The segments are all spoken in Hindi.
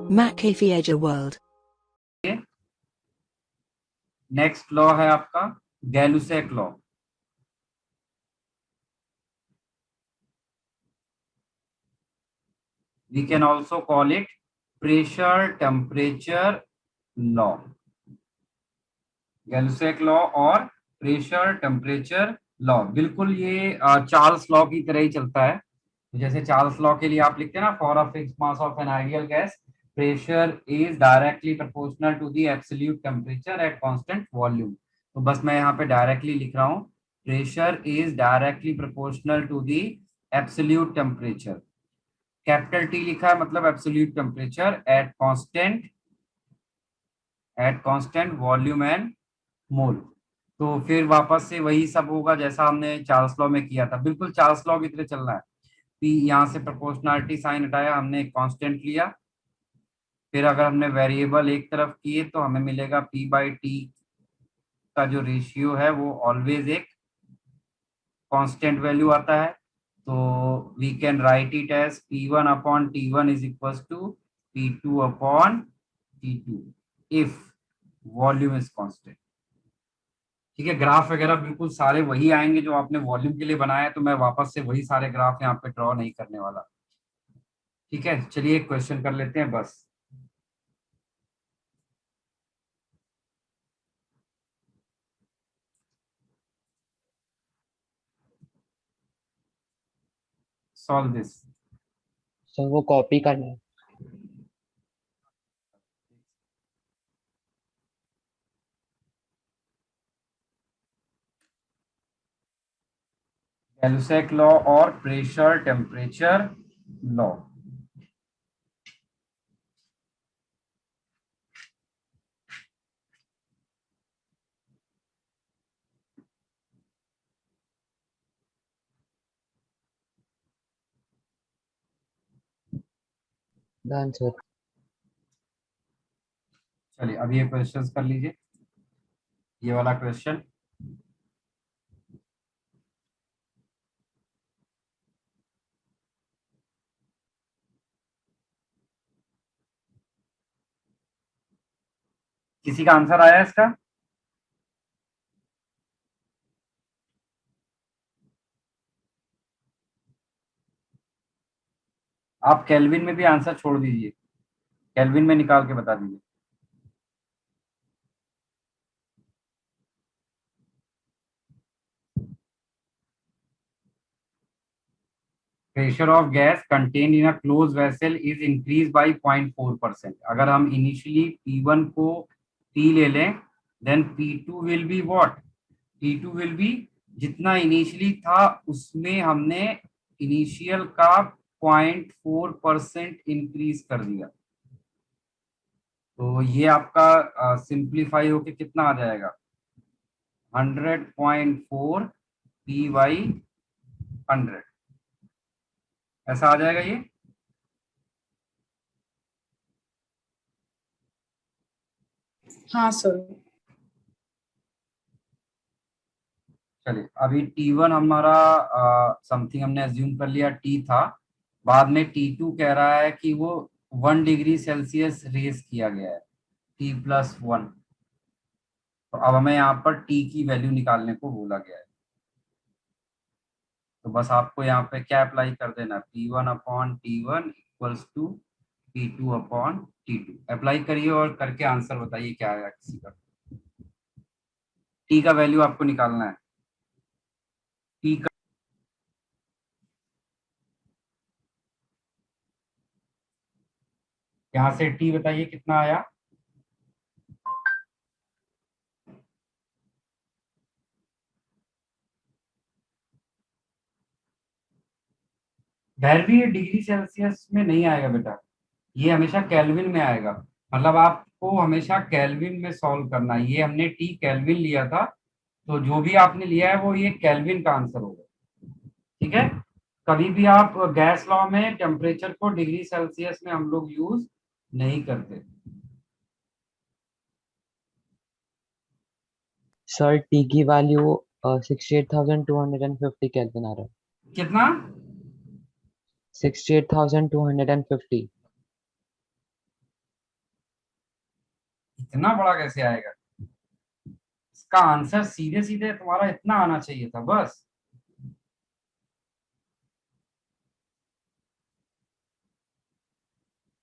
Macafieja world. नेक्स्ट लॉ है आपका Gay Lussac law. We can also call it pressure temperature law. Gay Lussac law और प्रेशर टेम्परेचर लॉ, बिल्कुल ये चार्ल्स लॉ की तरह ही चलता है। जैसे चार्ल्स लॉ के लिए आप लिखते हैं ना, for a fixed mass of an ideal gas pressure is directly proportional to the absolute temperature at constant volume. तो बस मैं यहाँ पे डायरेक्टली लिख रहा हूँ, pressure is directly proportional to the absolute temperature. Capital T लिखा है मतलब absolute temperature at constant volume and mole. तो फिर वापस से वही सब होगा जैसा हमने चार्ल्स लॉ में किया था, बिल्कुल चार्ल्स लॉ की तरह चलना है। पी यहाँ से प्रोपोर्शनलिटी साइन हटाया, हमने एक कांस्टेंट लिया, फिर अगर हमने वेरिएबल एक तरफ किए तो हमें मिलेगा पी बाई टी का जो रेशियो है वो ऑलवेज एक कांस्टेंट वैल्यू आता है। तो we can write it as P1 upon T1 is equal to P2 upon T2 if volume is constant. ठीक है, ग्राफ वगैरह बिल्कुल सारे वही आएंगे जो आपने वॉल्यूम के लिए बनाया, तो मैं वापस से वही सारे ग्राफ यहाँ पे ड्रॉ नहीं करने वाला। ठीक है, चलिए एक क्वेश्चन कर लेते हैं बस। Solve this. सर वो कॉपी करना है। गैलुसेक लॉ और pressure temperature law. Done sir. चलिए अब ये क्वेश्चंस कर लीजिए, ये वाला क्वेश्चन। किसी का आंसर आया इसका? आप केल्विन में भी आंसर छोड़ दीजिए, केल्विन में निकाल के बता दीजिए। Pressure of gas contain in a close vessel is increase by 0.4%। अगर हम इनिशियली P1 को T ले लें, then P2 will be what? P2 will be जितना इनिशियली था उसमें हमने इनिशियल का 0.4% इंक्रीज कर दिया। तो ये आपका सिंप्लीफाई होके कितना आ जाएगा? 100.4 P/100 ऐसा आ जाएगा ये। हाँ सर। चलिए अभी T1 हमारा समथिंग हमने अज्यूम कर लिया T था, बाद में T2 कह रहा है कि वो 1 डिग्री सेल्सियस रेज किया गया है, T+1। तो अब हमें यहाँ पर T की वैल्यू निकालने को बोला गया है। तो बस आपको यहाँ पे क्या अप्लाई कर देना, P1 upon T1 equals to P2 upon T2 apply करिए और करके आंसर बताइए क्या आया किसी का। T का वैल्यू आपको निकालना है। T का यहाँ से T बताइए कितना आया? भी ये डिग्री सेल्सियस में नहीं आएगा बेटा, ये हमेशा केल्विन में आएगा। मतलब आपको हमेशा केल्विन में सॉल्व करना है। ये हमने T केल्विन लिया था, तो जो भी आपने लिया है वो ये केल्विन का आंसर होगा। ठीक है, कभी भी आप गैस लॉ में टेम्परेचर को डिग्री सेल्सियस में हम लोग यूज नहीं करते। सर टी की वैल्यू 68,250 केल्विन आ रहा है। कितना? 68,250। इतना बड़ा कैसे आएगा? इसका आंसर सीधे सीधे तुम्हारा इतना आना चाहिए था बस।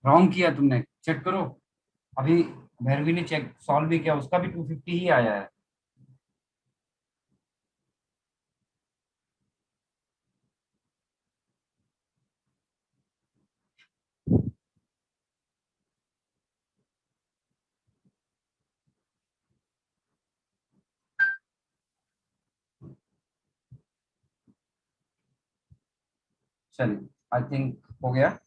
रॉन्ग किया तुमने, चेक करो। अभी भैरवी ने चेक सॉल्व भी किया, उसका भी 250 ही आया है। चलिए, आई थिंक हो गया।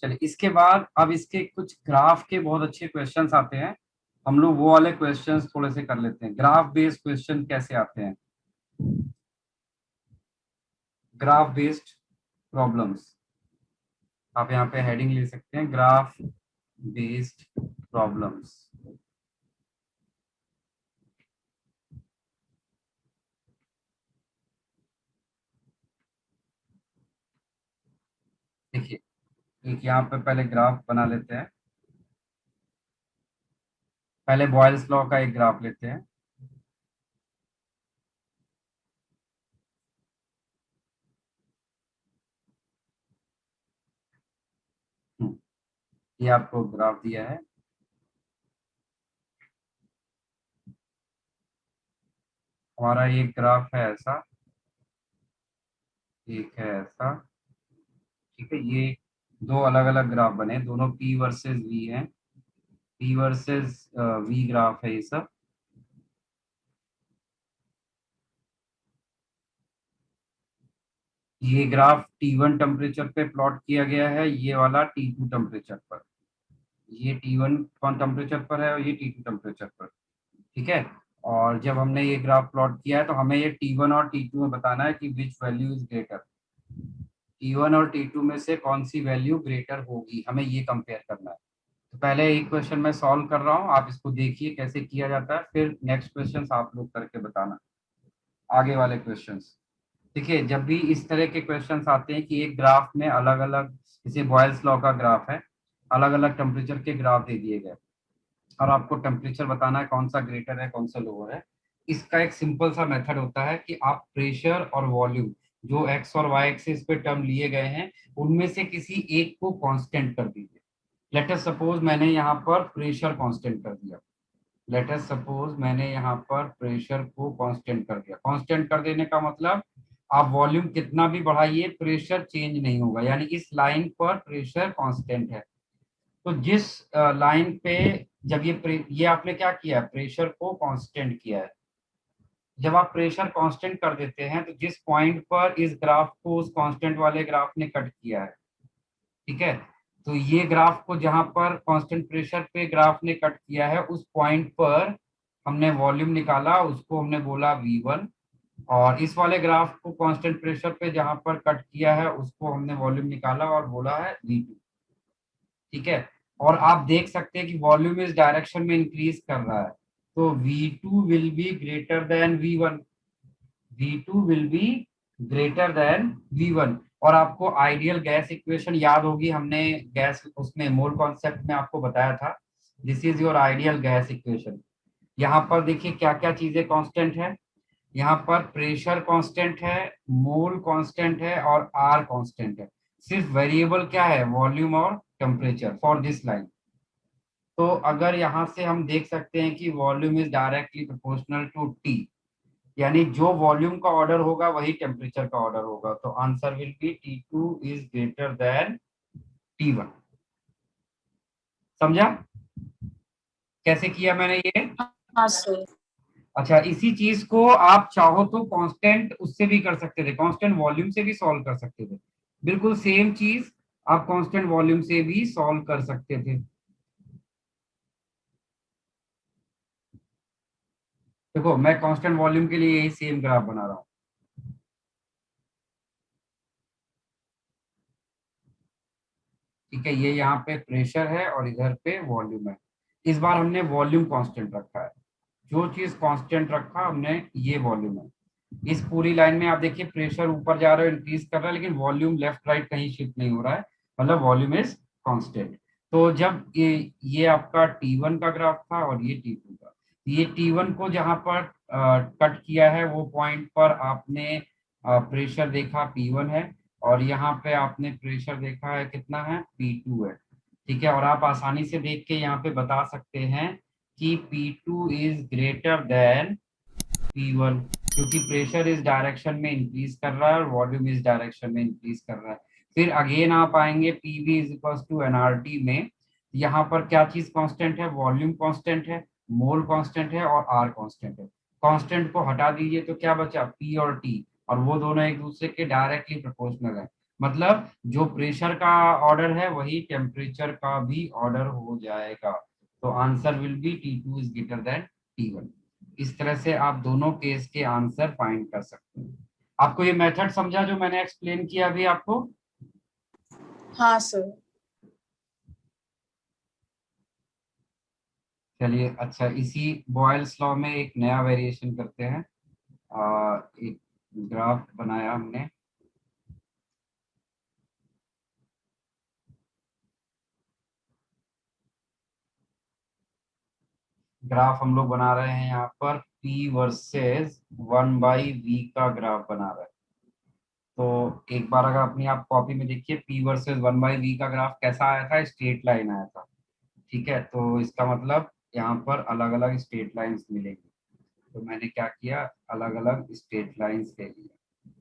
चलिए, इसके बाद अब इसके कुछ ग्राफ के बहुत अच्छे क्वेश्चंस आते हैं। हम लोग वो वाले क्वेश्चंस थोड़े से कर लेते हैं। ग्राफ बेस्ड क्वेश्चन कैसे आते हैं? ग्राफ बेस्ड प्रॉब्लम्स, आप यहाँ पे हेडिंग ले सकते हैं, ग्राफ बेस्ड प्रॉब्लम्स। देखिए, एक यहाँ पे पहले ग्राफ बना लेते हैं। पहले बॉयल्स लॉ का एक ग्राफ लेते हैं। ये आपको ग्राफ दिया है। हमारा एक ग्राफ है ऐसा, एक है ऐसा, ठीक है। ये दो अलग अलग ग्राफ बने, दोनों P वर्सेस V हैं। P वर्सेस V ग्राफ है ये सब। ये ग्राफ T1 टेम्परेचर पे प्लॉट किया गया है, ये वाला T2 टेम्परेचर पर। ये T1 कौन टेम्परेचर पर है और ये T2 टेम्परेचर पर, ठीक है। और जब हमने ये ग्राफ प्लॉट किया है तो हमें ये T1 और T2 में बताना है कि which value is greater. T1 और T2 में से कौन सी वैल्यू ग्रेटर होगी, हमें ये कंपेयर करना है। तो पहले एक क्वेश्चन मैं सॉल्व कर रहा हूँ, आप इसको देखिए कैसे किया जाता है, फिर नेक्स्ट क्वेश्चन आप लोग करके बताना आगे वाले क्वेश्चंस। देखिए, जब भी इस तरह के क्वेश्चंस आते हैं कि एक ग्राफ में अलग अलग, जैसे बॉयल्स लॉ का ग्राफ है, अलग अलग टेम्परेचर के ग्राफ दे दिए गए और आपको टेम्परेचर बताना है कौन सा ग्रेटर है कौन सा लोअर है। इसका एक सिंपल सा मेथड होता है कि आप प्रेशर और वॉल्यूम, जो एक्स और वाई एक्सिस पे टर्म लिए गए हैं, उनमें से किसी एक को कांस्टेंट कर दीजिए। लेट अस सपोज मैंने यहाँ पर प्रेशर कांस्टेंट कर दिया। लेट अस सपोज मैंने यहाँ पर प्रेशर को कांस्टेंट कर दिया। कांस्टेंट कर देने का मतलब आप वॉल्यूम कितना भी बढ़ाइए, प्रेशर चेंज नहीं होगा, यानी इस लाइन पर प्रेशर कांस्टेंट है। तो जिस लाइन पे जब ये आपने क्या किया, प्रेशर को कांस्टेंट किया है। जब आप प्रेशर कांस्टेंट कर देते हैं तो जिस पॉइंट पर इस ग्राफ को उस कांस्टेंट वाले ग्राफ ने कट किया है, ठीक है, तो ये ग्राफ को जहां पर कांस्टेंट प्रेशर पे ग्राफ ने कट किया है, उस पॉइंट पर हमने वॉल्यूम निकाला, उसको हमने बोला V1। और इस वाले ग्राफ को कांस्टेंट प्रेशर पे जहां पर कट किया है, उसको हमने वॉल्यूम निकाला और बोला है V2, ठीक है। और आप देख सकते हैं कि वॉल्यूम इस डायरेक्शन में इंक्रीज कर रहा है, तो V2 will be greater than V1। V2 will be greater than V1। और आपको आइडियल गैस इक्वेशन याद होगी, हमने गैस उसमें मोल कॉन्सेप्ट में आपको बताया था, this is your ideal gas equation. यहाँ पर देखिए क्या क्या चीजें कांस्टेंट है। यहाँ पर प्रेशर कांस्टेंट है, मोल कांस्टेंट है और आर कांस्टेंट है। सिर्फ वेरिएबल क्या है, वॉल्यूम और टेम्परेचर फॉर दिस लाइन। तो अगर यहाँ से हम देख सकते हैं कि volume is directly proportional to T, यानी जो वॉल्यूम का ऑर्डर होगा वही टेम्परेचर का ऑर्डर होगा, तो answer will be T2 is greater than T1। समझा कैसे किया मैंने ये? हाँ सर। अच्छा, इसी चीज को आप चाहो तो कांस्टेंट उससे भी कर सकते थे, कांस्टेंट वॉल्यूम से भी सॉल्व कर सकते थे। बिल्कुल सेम चीज आप कांस्टेंट वॉल्यूम से भी सॉल्व कर सकते थे। देखो, मैं कांस्टेंट वॉल्यूम के लिए यही सेम ग्राफ बना रहा हूँ। ठीक है, ये यहाँ पे प्रेशर है और इधर पे वॉल्यूम है। इस बार हमने वॉल्यूम कांस्टेंट रखा है, जो चीज कांस्टेंट रखा हमने ये वॉल्यूम है। इस पूरी लाइन में आप देखिए प्रेशर ऊपर जा रहा है, इंक्रीज कर रहा है, लेकिन वॉल्यूम लेफ्ट राइट कहीं शिफ्ट नहीं हो रहा है, मतलब वॉल्यूम इज कांस्टेंट। तो जब ये आपका T1 का ग्राफ था और ये T2 का, ये T1 को जहां पर कट किया है वो पॉइंट पर आपने प्रेशर देखा P1 है, और यहाँ पे आपने प्रेशर देखा है कितना है, P2 है। ठीक है, और आप आसानी से देख के यहाँ पे बता सकते हैं कि P2 is greater than P1, क्योंकि प्रेशर इस डायरेक्शन में इंक्रीज कर रहा है और वॉल्यूम इस डायरेक्शन में इंक्रीज कर रहा है। फिर अगेन आप आएंगे PV is equal to NRT में, यहाँ पर क्या चीज कांस्टेंट है, वॉल्यूम कांस्टेंट है, मोल कांस्टेंट है और R कांस्टेंट है। कांस्टेंट को हटा दीजिए तो क्या बचा, P और T, और वो दोनों एक दूसरे के डायरेक्टली प्रोपोर्शनल है। मतलब जो प्रेशर का ऑर्डर है वही टेम्परेचर का भी ऑर्डर हो जाएगा। तो answer will be T2 is greater than T1। इस तरह से आप दोनों केस के आंसर फाइंड कर सकते हैं। आपको ये मेथड समझा जो मैंने एक्सप्लेन किया अभी आपको? हाँ सर। चलिए, अच्छा, इसी बॉयल्स लॉ में एक नया वेरिएशन करते हैं। एक ग्राफ बनाया हमने, ग्राफ हम लोग बना रहे हैं यहाँ पर P वर्सेस 1/V का ग्राफ बना रहे हैं। तो एक बार अगर अपनी आप कॉपी में देखिए, P वर्सेस 1/V का ग्राफ कैसा आया था, स्ट्रेट लाइन आया था। ठीक है, तो इसका मतलब यहाँ पर अलग अलग स्ट्रेट लाइंस मिलेंगी। तो मैंने क्या किया, अलग अलग स्ट्रेट लाइंस ले लिया।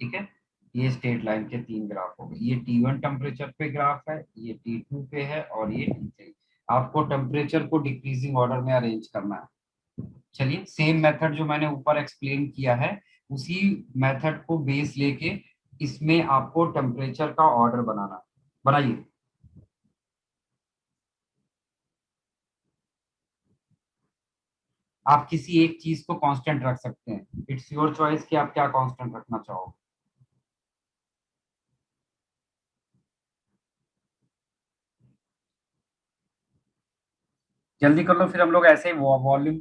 ठीक है, ये स्ट्रेट लाइन के 3 ग्राफ हो गए। ये T1 टेम्परेचर पे ग्राफ है, ये T2 पे है और ये T3। आपको टेम्परेचर को डिक्रीजिंग ऑर्डर में अरेंज करना है। चलिए, सेम मेथड जो मैंने ऊपर एक्सप्लेन किया है उसी मेथड को बेस लेके इसमें आपको टेम्परेचर का ऑर्डर बनाना। बनाइए। आप किसी एक चीज को कांस्टेंट रख सकते हैं, इट्स योर चॉइस कि आप क्या कांस्टेंट रखना चाहोगे। जल्दी कर लो, फिर हम लोग ऐसे ही वॉल्यूम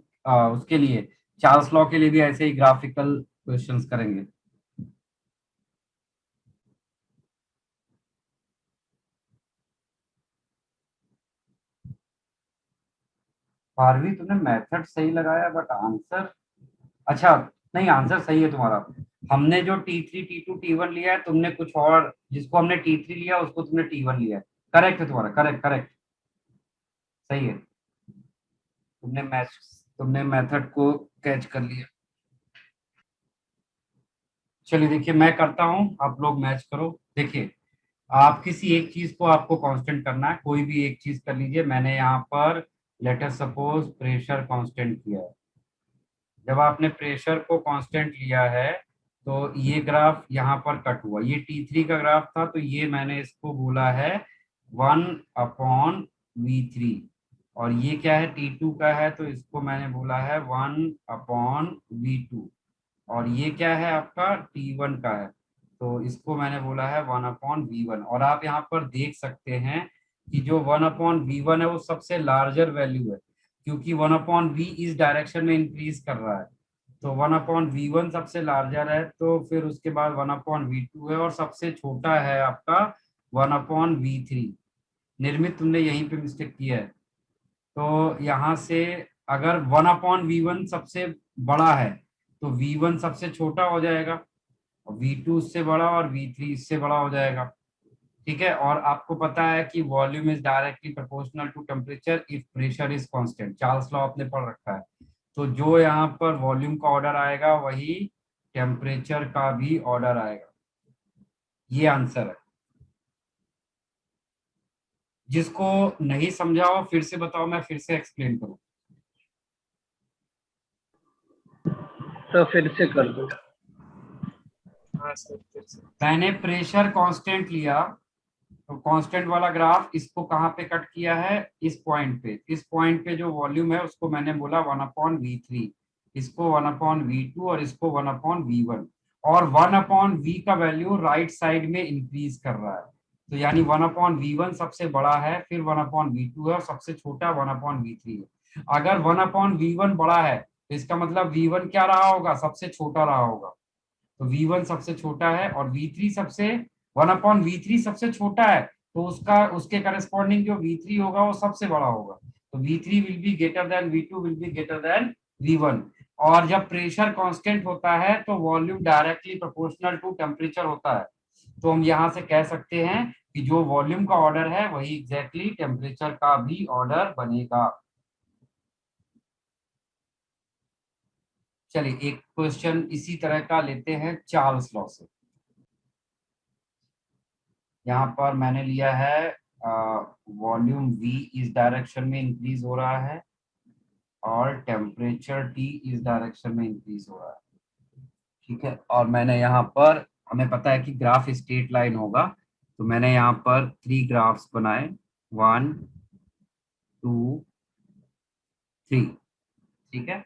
उसके लिए चार्ल्स लॉ के लिए भी ऐसे ही ग्राफिकल क्वेश्चंस करेंगे। पारवी, तुमने मेथड सही लगाया बट आंसर, अच्छा, नहीं आंसर सही है तुम्हारा। हमने जो T3 T2 T1 लिया है, तुमने कुछ और, जिसको हमने T3 लिया उसको तुमने T1 लिया है। करेक्ट है तुम्हारा, करेक्ट करेक्ट, सही है। तुमने मेथड को कैच कर लिया। चलिए देखिए, मैं करता हूं, आप लोग मैच करो। देखिए, आप किसी एक चीज को आपको कांस्टेंट करना है, कोई भी एक चीज कर लीजिए। मैंने यहाँ पर late us suppose pressure constant किया है। जब आपने प्रेशर को कांस्टेंट लिया है तो ये ग्राफ यहाँ पर कट हुआ, ये T3 का ग्राफ था, तो ये मैंने इसको बोला है 1/V3। और ये क्या है, T2 का है, तो इसको मैंने बोला है 1/V2। और ये क्या है आपका, T1 का है, तो इसको मैंने बोला है 1/V1। और आप यहाँ पर देख सकते हैं कि जो 1/V1 है वो सबसे लार्जर वैल्यू है, क्योंकि 1/V इस डायरेक्शन में इंक्रीज कर रहा है। तो 1/V1 सबसे लार्जर है, तो फिर उसके बाद 1/V2 है, और सबसे छोटा है आपका 1/V3। निर्मित, तुमने यहीं पे मिस्टेक किया है। तो यहाँ से अगर 1/V1 सबसे बड़ा है तो V1 सबसे छोटा हो जाएगा, और V2 उससे बड़ा और V3 इससे बड़ा हो जाएगा। ठीक है, और आपको पता है कि volume is directly proportional to temperature if pressure is constant, Charles law आपने पढ़ रखा है। तो जो यहाँ पर वॉल्यूम का ऑर्डर आएगा वही टेम्परेचर का भी ऑर्डर आएगा। ये आंसर है। जिसको नहीं समझा हो फिर से बताओ, मैं फिर से एक्सप्लेन करूं। तो फिर से कर दो। हाँ सर, फिर से। मैंने प्रेशर कांस्टेंट लिया, तो कांस्टेंट वाला ग्राफ इसको कहाँ पे कट किया है, इस पॉइंट पे। इस पॉइंट पे जो वॉल्यूम है उसको मैंने बोला 1/V3, इसको 1/V2 और इसको 1/V1। और 1/V का वैल्यू राइट साइड में इंक्रीज कर रहा है, तो यानी 1/v1 सबसे बड़ा है, फिर 1/v2 है और सबसे छोटा 1/v3 है। अगर 1/v1 बड़ा है तो इसका मतलब v1 क्या रहा होगा, सबसे छोटा रहा होगा। तो v1 सबसे छोटा है और v3 सबसे 1/v3 सबसे छोटा है, तो उसका उसके करस्पॉन्डिंग जो v3 होगा वो सबसे बड़ा होगा। तो v3 will be greater than v2 will be greater than v1। और जब प्रेशर कांस्टेंट होता है तो volume directly proportional to temperature होता है। तो हम यहाँ से कह सकते हैं कि जो वॉल्यूम का ऑर्डर है वही एग्जैक्टली टेम्परेचर का भी ऑर्डर बनेगा। चलिए एक क्वेश्चन इसी तरह का लेते हैं चार्ल्स लॉ से। यहाँ पर मैंने लिया है वॉल्यूम v इस डायरेक्शन में इंक्रीज हो रहा है और टेम्परेचर T इस डायरेक्शन में इंक्रीज हो रहा है, ठीक है। और मैंने यहाँ पर, हमें पता है कि ग्राफ स्ट्रेट लाइन होगा, तो मैंने यहाँ पर 3 ग्राफ्स बनाए, 1 2 3, ठीक है।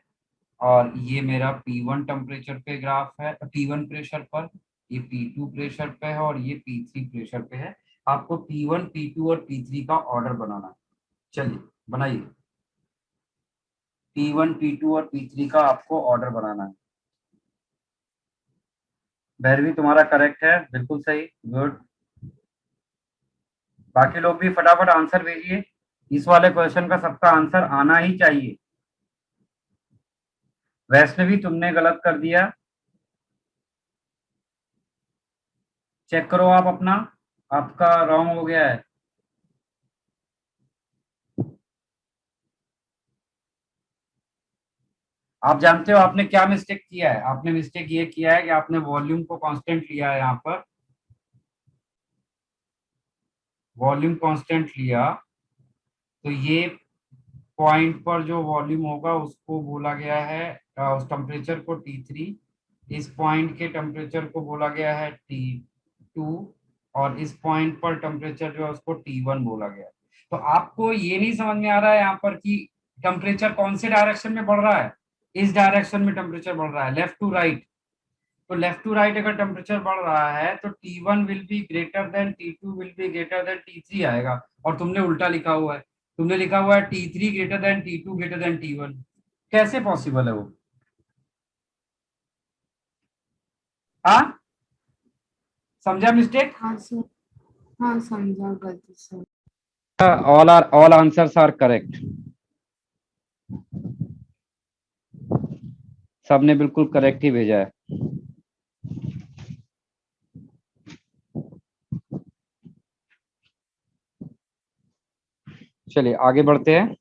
और ये मेरा P1 टेम्परेचर पे ग्राफ है, P1 प्रेशर पर, ये P2 प्रेशर पे है और ये P3 प्रेशर पे है। आपको P1 P2 और P3 का ऑर्डर बनाना है। चलिए बनाइए, P1 P2 और P3 का आपको ऑर्डर बनाना है। भैरवी तुम्हारा करेक्ट है, बिल्कुल सही, गुड। बाकी लोग भी फटाफट आंसर भेजिए, इस वाले क्वेश्चन का सबका आंसर आना ही चाहिए। वैष्णवी तुमने गलत कर दिया, चेक करो आप अपना, आपका रॉन्ग हो गया है। आप जानते हो आपने क्या मिस्टेक किया है? आपने मिस्टेक ये किया है कि आपने वॉल्यूम को कांस्टेंट लिया है, यहाँ पर वॉल्यूम कांस्टेंट लिया, तो ये पॉइंट पर जो वॉल्यूम होगा उसको बोला गया है, उस टेम्परेचर को T3, इस पॉइंट के टेम्परेचर को बोला गया है T2 और इस पॉइंट पर टेम्परेचर जो है उसको T1 बोला गया है। तो आपको ये नहीं समझ में आ रहा है यहाँ पर कि टेम्परेचर कौन से डायरेक्शन में बढ़ रहा है? इस डायरेक्शन में टेम्परेचर बढ़ रहा है, लेफ्ट टू राइट। तो लेफ्ट टू राइट अगर टेम्परेचर बढ़ रहा है तो T1 will be greater then T2 will be greater then T3 आएगा, और तुमने उल्टा लिखा हुआ है, तुमने लिखा हुआ है T3 greater than T2 greater than T1। कैसे पॉसिबल है वो? हाँ समझा मिस्टेक? हाँ सर, हाँ समझा गलती से। ऑल आंसर्स आर करेक्ट, सबने बिल्कुल करेक्ट ही भेजा है। चलिए आगे बढ़ते हैं।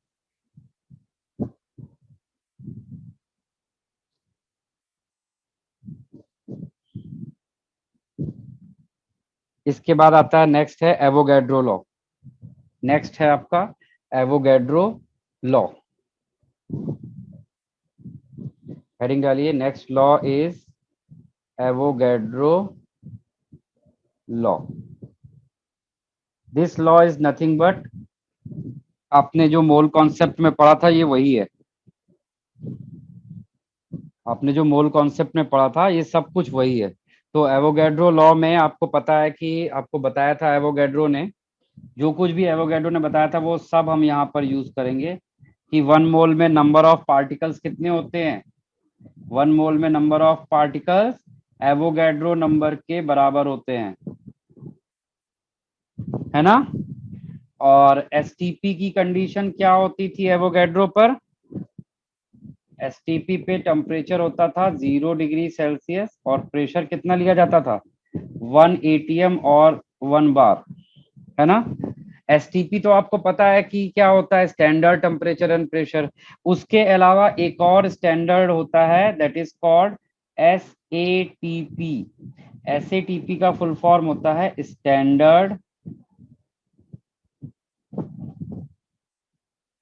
इसके बाद आता है, नेक्स्ट है एवोगैड्रो लॉ। नेक्स्ट है आपका एवोगैड्रो लॉ। हेडिंग डालिए, next law is Avogadro law. This law is nothing but, आपने जो मोल कॉन्सेप्ट में पढ़ा था ये वही है। आपने जो मोल कॉन्सेप्ट में पढ़ा था ये सब कुछ वही है। तो एवोगैड्रो लॉ में आपको पता है कि आपको बताया था एवोगैड्रो ने, जो कुछ भी एवोगैड्रो ने बताया था वो सब हम यहाँ पर यूज करेंगे कि 1 मोल में नंबर ऑफ पार्टिकल्स कितने होते हैं। 1 मोल में number of particles Avogadro number के बराबर होते हैं, है ना। और एसटीपी की कंडीशन क्या होती थी एवोगैड्रो पर? एसटीपी पे टेम्परेचर होता था 0 डिग्री सेल्सियस और प्रेशर कितना लिया जाता था? 1 atm और 1 बार, है ना। एसटीपी तो आपको पता है कि क्या होता है, स्टैंडर्ड टेम्परेचर एंड प्रेशर। उसके अलावा एक और स्टैंडर्ड होता है दैट इज कॉल्ड एसएटीपी। एसएटीपी का फुल फॉर्म होता है standard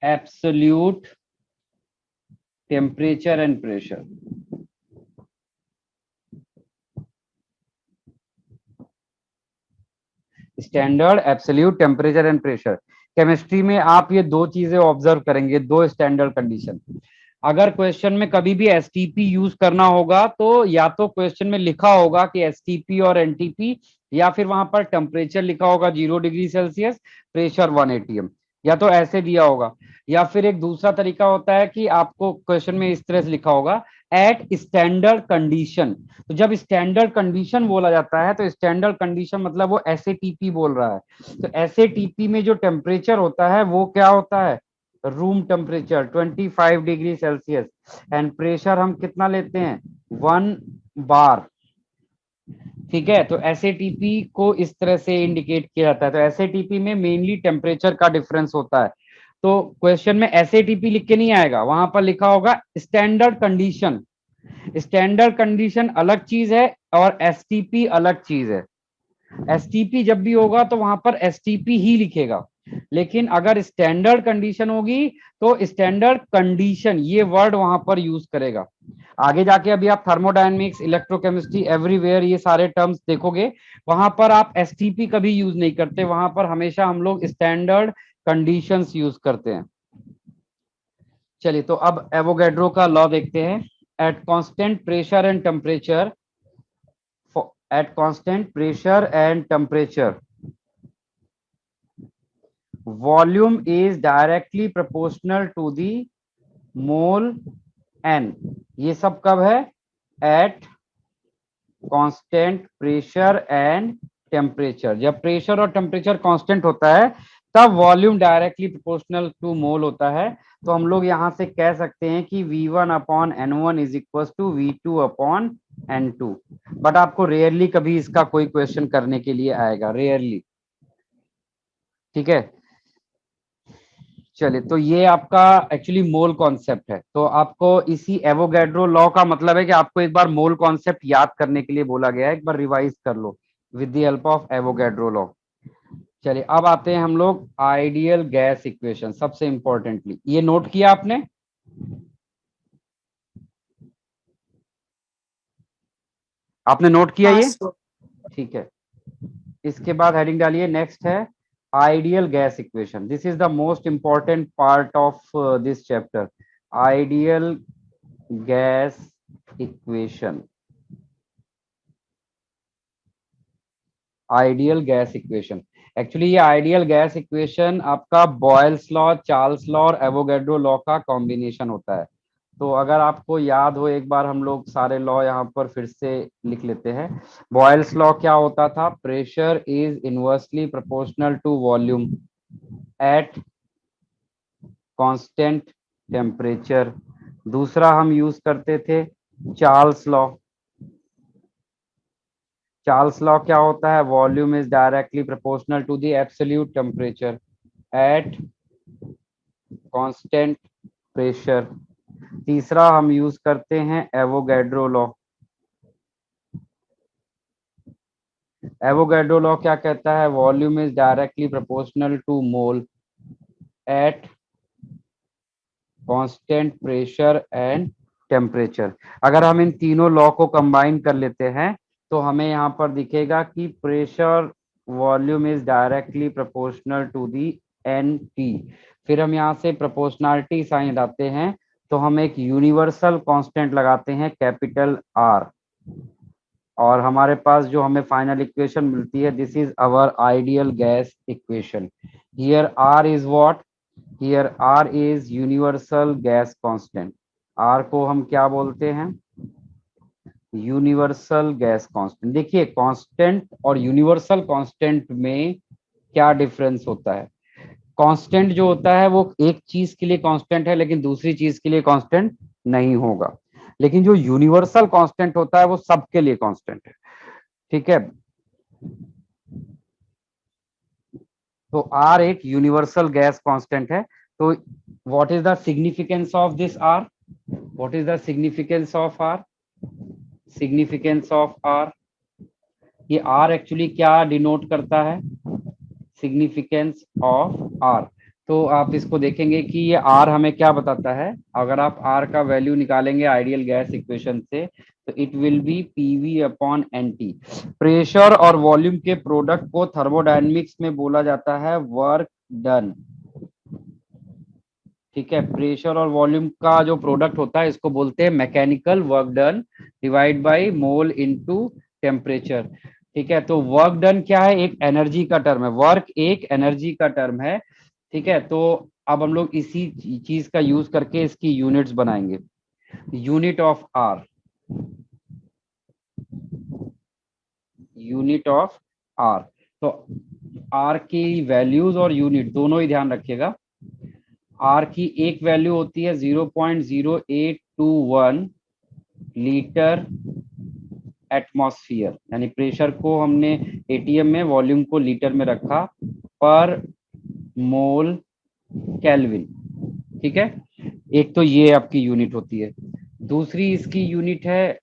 absolute temperature and pressure. Standard absolute temperature and pressure. Chemistry में आप ये दो चीजें ऑब्जर्व करेंगे, दो स्टैंडर्ड कंडीशन। अगर क्वेश्चन में कभी भी एसटीपी यूज करना होगा तो या तो क्वेश्चन में लिखा होगा कि एसटीपी और एनटीपी, या फिर वहां पर टेम्परेचर लिखा होगा 0 डिग्री सेल्सियस, प्रेशर 1 एटीएम, या तो ऐसे दिया होगा। या फिर एक दूसरा तरीका होता है कि आपको क्वेश्चन में इस तरह से लिखा होगा एट स्टैंडर्ड कंडीशन। तो जब स्टैंडर्ड कंडीशन बोला जाता है तो स्टैंडर्ड कंडीशन मतलब वो एसएटीपी बोल रहा है। तो एसएटीपी में जो टेम्परेचर होता है वो क्या होता है, room temperature 25 degree Celsius, and pressure हम कितना लेते हैं 1 बार। ठीक है, तो एसएटीपी को इस तरह से इंडिकेट किया जाता है। तो एसएटीपी में मेनली टेम्परेचर का डिफरेंस होता है। तो क्वेश्चन में एसएटीपी लिख के नहीं आएगा, वहां पर लिखा होगा स्टैंडर्ड कंडीशन। स्टैंडर्ड कंडीशन अलग चीज है और एसटीपी अलग चीज है। एसटीपी जब भी होगा तो वहां पर एसटीपी ही लिखेगा, लेकिन अगर स्टैंडर्ड कंडीशन होगी तो स्टैंडर्ड कंडीशन ये वर्ड वहां पर यूज करेगा। आगे जाके अभी आप थर्मोडायनेमिक्स, इलेक्ट्रोकेमिस्ट्री, एवरीवेयर ये सारे टर्म्स देखोगे, वहां पर आप एसटीपी कभी यूज नहीं करते, वहां पर हमेशा हम लोग स्टैंडर्ड कंडीशंस यूज करते हैं। चलिए, तो अब एवोगैड्रो का लॉ देखते हैं। Eight constant pressure and temperature, at constant pressure and temperature, volume is directly proportional to the mole n। ये सब कब है, at constant pressure and temperature। जब प्रेशर और टेम्परेचर कांस्टेंट होता है तब वॉल्यूम डायरेक्टली प्रोपोर्शनल टू मोल होता है। तो हम लोग यहां से कह सकते हैं कि V1 upon N1 is equal to V2 upon N2। But आपको रेयरली कभी इसका कोई क्वेश्चन करने के लिए आएगा, रेयरली। ठीक है, चलिए, तो ये आपका एक्चुअली मोल कॉन्सेप्ट है। तो आपको इसी एवोगैड्रो लॉ का मतलब है कि आपको एक बार मोल कॉन्सेप्ट याद करने के लिए बोला गया है, एक बार रिवाइज कर लो with the help of Avogadro law. चलिए, अब आते हैं हम लोग आइडियल गैस इक्वेशन। सबसे इंपॉर्टेंटली ये नोट किया आपने, आपने नोट किया हाँ ये? सर। ठीक है, इसके बाद हेडिंग डालिए, नेक्स्ट है ideal gas equation. This is the most important part of this chapter, ideal gas equation. Ideal gas equation, actually ये आइडियल गैस इक्वेशन आपका बॉयल्स लॉ, चार्ल्स लॉ और एवोगैड्रो लॉ का कॉम्बिनेशन होता है। तो अगर आपको याद हो, एक बार हम लोग सारे लॉ यहाँ पर फिर से लिख लेते हैं। बॉयल्स लॉ क्या होता था, pressure is inversely proportional to volume at constant temperature. दूसरा हम यूज करते थे चार्ल्स लॉ। चार्ल्स लॉ क्या होता है, volume is directly proportional to the absolute temperature at constant pressure. तीसरा हम यूज करते हैं एवोगैड्रो लॉ। एवोगैड्रो लॉ क्या कहता है, volume is directly proportional to mole at constant pressure and temperature. अगर हम इन तीनों लॉ को कंबाइन कर लेते हैं तो हमें यहाँ पर दिखेगा कि pressure volume is directly proportional to the N T. फिर हम यहाँ से प्रोपोर्शनलिटी साइन लाते हैं तो हम एक यूनिवर्सल कांस्टेंट लगाते हैं कैपिटल आर, और हमारे पास जो हमें फाइनल इक्वेशन मिलती है, this is our ideal gas equation. Here R is what, here R is universal gas constant. R को हम क्या बोलते हैं, यूनिवर्सल गैस कांस्टेंट। देखिए, कांस्टेंट और यूनिवर्सल कांस्टेंट में क्या डिफरेंस होता है। कांस्टेंट जो होता है वो एक चीज के लिए कांस्टेंट है लेकिन दूसरी चीज के लिए कांस्टेंट नहीं होगा, लेकिन जो यूनिवर्सल कांस्टेंट होता है वो सबके लिए कांस्टेंट है। ठीक है, तो आर एक यूनिवर्सल गैस कांस्टेंट है। तो what is the significance of this R, what is the significance of R, significance of R, ये आर एक्चुअली क्या डिनोट करता है, सिग्निफिकेंस ऑफ आर। तो आप इसको देखेंगे कि ये आर हमें क्या बताता है। अगर आप आर का वैल्यू निकालेंगे आइडियल गैस इक्वेशन से तो it will be PV upon NT. Pressure और वॉल्यूम के प्रोडक्ट को थर्मोडायनेमिक्स में बोला जाता है वर्क डन। ठीक है, प्रेशर और वॉल्यूम का जो प्रोडक्ट होता है इसको बोलते हैं mechanical work done divide by mole into temperature. ठीक है, तो वर्क डन क्या है, एक एनर्जी का टर्म है, वर्क एक एनर्जी का टर्म है। ठीक है, तो अब हम लोग इसी चीज का यूज करके इसकी यूनिट्स बनाएंगे। Unit of R, unit of R, तो आर की वैल्यूज और यूनिट दोनों ही ध्यान रखिएगा। आर की एक वैल्यू होती है 0.0821 लीटर एटमॉस्फेयर, यानी प्रेशर को हमने एटीएम में, वॉल्यूम को लीटर में रखा, पर मोल केल्विन। ठीक है, एक तो ये आपकी यूनिट होती है। दूसरी इसकी यूनिट है,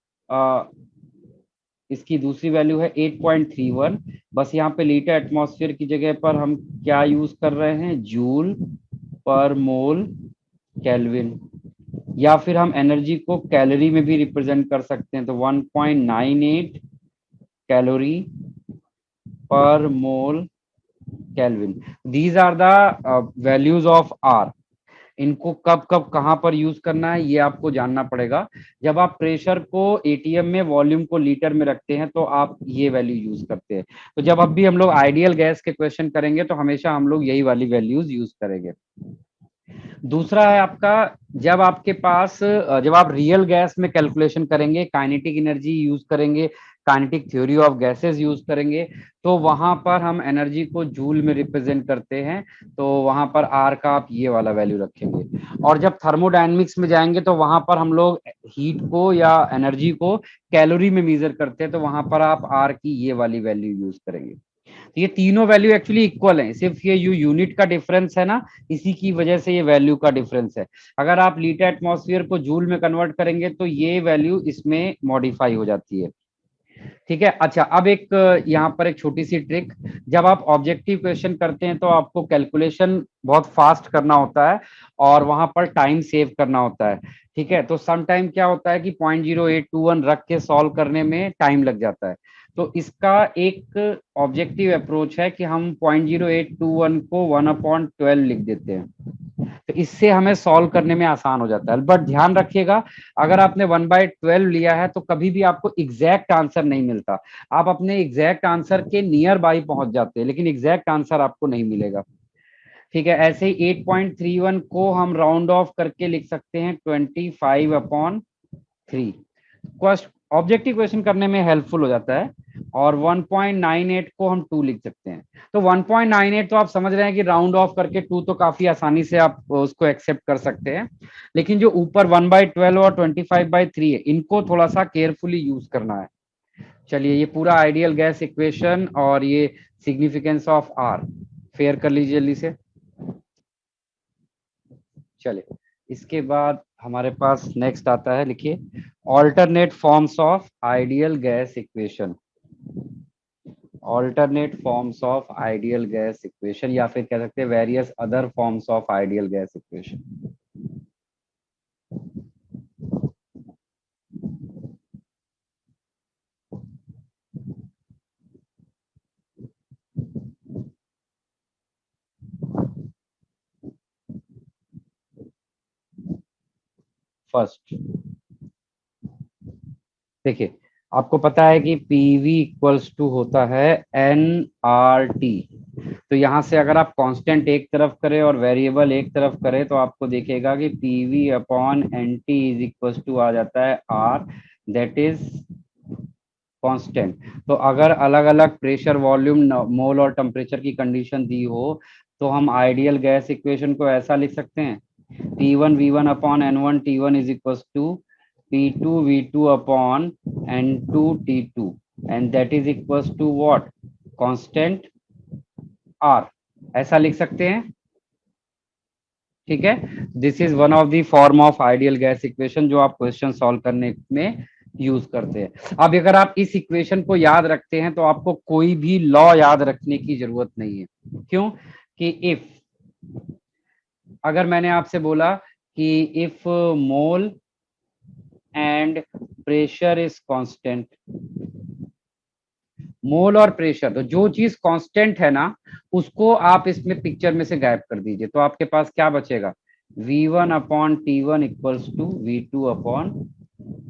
इसकी दूसरी वैल्यू है 8.31। बस यहाँ पे लीटर एटमॉस्फेयर की जगह पर हम क्या यूज कर रहे हैं, जूल पर मोल केल्विन, या फिर हम एनर्जी को कैलोरी में भी रिप्रेजेंट कर सकते हैं, तो 1.98 calorie per mole kelvin. These are the values of R. इनको कब कब कहां पर यूज करना है ये आपको जानना पड़ेगा। जब आप प्रेशर को एटीएम में, वॉल्यूम को लीटर में रखते हैं तो आप ये वैल्यू यूज करते हैं। तो जब अब भी हम लोग आइडियल गैस के क्वेश्चन करेंगे तो हमेशा हम लोग यही वाली वैल्यूज यूज करेंगे। दूसरा है आपका, जब आपके पास, जब आप रियल गैस में कैलकुलेशन करेंगे, काइनेटिक एनर्जी यूज करेंगे, kinetic theory of gases use करेंगे, तो वहां पर हम एनर्जी को जूल में रिप्रेजेंट करते हैं, तो वहां पर आर का आप ये वाला वैल्यू रखेंगे। और जब थर्मोडायनेमिक्स में जाएंगे तो वहां पर हम लोग हीट को या एनर्जी को कैलोरी में मेजर करते हैं, तो वहां पर आप आर की ये वाली वैल्यू यूज करेंगे। तो ये तीनों वैल्यू एक्चुअली इक्वल हैं, सिर्फ ये यूनिट का डिफरेंस है ना, इसी की वजह से ये वैल्यू का डिफरेंस है। अगर आप लीटर एटमॉस्फेयर को जूल में कन्वर्ट करेंगे तो ये वैल्यू इसमें मॉडिफाई हो जाती है। ठीक है, अच्छा, अब एक यहाँ पर एक छोटी सी ट्रिक, जब आप ऑब्जेक्टिव क्वेश्चन करते हैं तो आपको कैलकुलेशन बहुत फास्ट करना होता है और वहां पर टाइम सेव करना होता है। ठीक है, तो सम टाइम क्या होता है कि 0.0821 रख के सॉल्व करने में टाइम लग जाता है। तो इसका एक ऑब्जेक्टिव अप्रोच है कि हम 0.0821 को 1/12 लिख देते हैं, तो इससे हमें सॉल्व करने में आसान हो जाता है। बट ध्यान रखिएगा, अगर आपने 1/12 लिया है तो कभी भी आपको एग्जैक्ट आंसर नहीं मिलता। आप अपने एग्जैक्ट आंसर के नियर बाई पहुंच जाते हैं, लेकिन एग्जैक्ट आंसर आपको नहीं मिलेगा। ठीक है, ऐसे ही 8.31 को हम राउंड ऑफ करके लिख सकते हैं 25/3। ऑब्जेक्टिव क्वेश्चन करने में हेल्पफुल हो जाता है। और 1.98 को हम 2 लिख सकते हैं। तो 1.98 तो आप समझ रहे हैं कि राउंड ऑफ करके 2 तो काफी आसानी से आप उसको एक्सेप्ट कर सकते हैं, लेकिन जो ऊपर 1/12 और 25/3 है, इनको थोड़ा सा केयरफुली यूज करना है। चलिए, ये पूरा आइडियल गैस इक्वेशन और ये सिग्निफिकेंस ऑफ आर फेयर कर लीजिए जल्दी से। चलिए, इसके बाद हमारे पास नेक्स्ट आता है, लिखिए, alternate forms of ideal gas equation. Alternate forms of ideal gas equation, या फिर कह सकते हैं various other forms of ideal gas equation. First देखिए, आपको पता है कि PV इक्वल्स टू होता है nRT। तो यहां से अगर आप कांस्टेंट एक तरफ करें और वेरिएबल एक तरफ करें तो आपको देखेगा कि PV/NT इज इक्वल्स टू आ जाता है R, दैट इज कांस्टेंट। तो अगर अलग अलग प्रेशर, वॉल्यूम, मोल और टेम्परेचर की कंडीशन दी हो तो हम आइडियल गैस इक्वेशन को ऐसा लिख सकते हैं, P1V1/N1 T1 is equals to P2V2/N2 T2, and that is equals to what? Constant R, ऐसा लिख सकते हैं। ठीक है, this is one of the form of ideal gas equation जो आप क्वेश्चन सॉल्व करने में यूज करते हैं। अब अगर आप इस इक्वेशन को याद रखते हैं तो आपको कोई भी लॉ याद रखने की जरूरत नहीं है। क्यों? कि इफ, अगर मैंने आपसे बोला कि if mole and pressure is constant, mole और प्रेशर, तो जो चीज कांस्टेंट है ना उसको आप इसमें पिक्चर में से गायब कर दीजिए, तो आपके पास क्या बचेगा, V1 upon T1 equals to V2 upon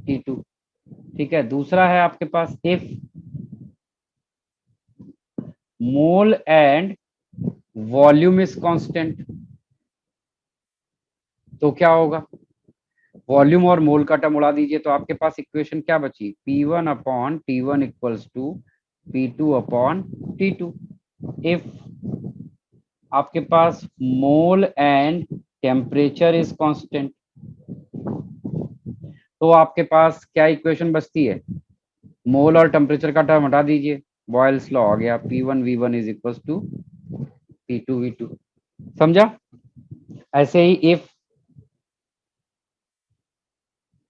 T2। ठीक है, दूसरा है आपके पास if mole and volume is constant, तो क्या होगा? वॉल्यूम और मोल का टर्म उड़ा दीजिए, तो आपके पास इक्वेशन क्या बची? P1 upon T1 equals to P2 upon T2। If आपके पास mole and temperature is constant, तो आपके पास क्या इक्वेशन बचती है? मोल और टेम्परेचर का टर्म हटा दीजिए, बॉयल्स लॉ आ गया, P1 V1 is equals to P2 V2। समझा? ऐसे ही if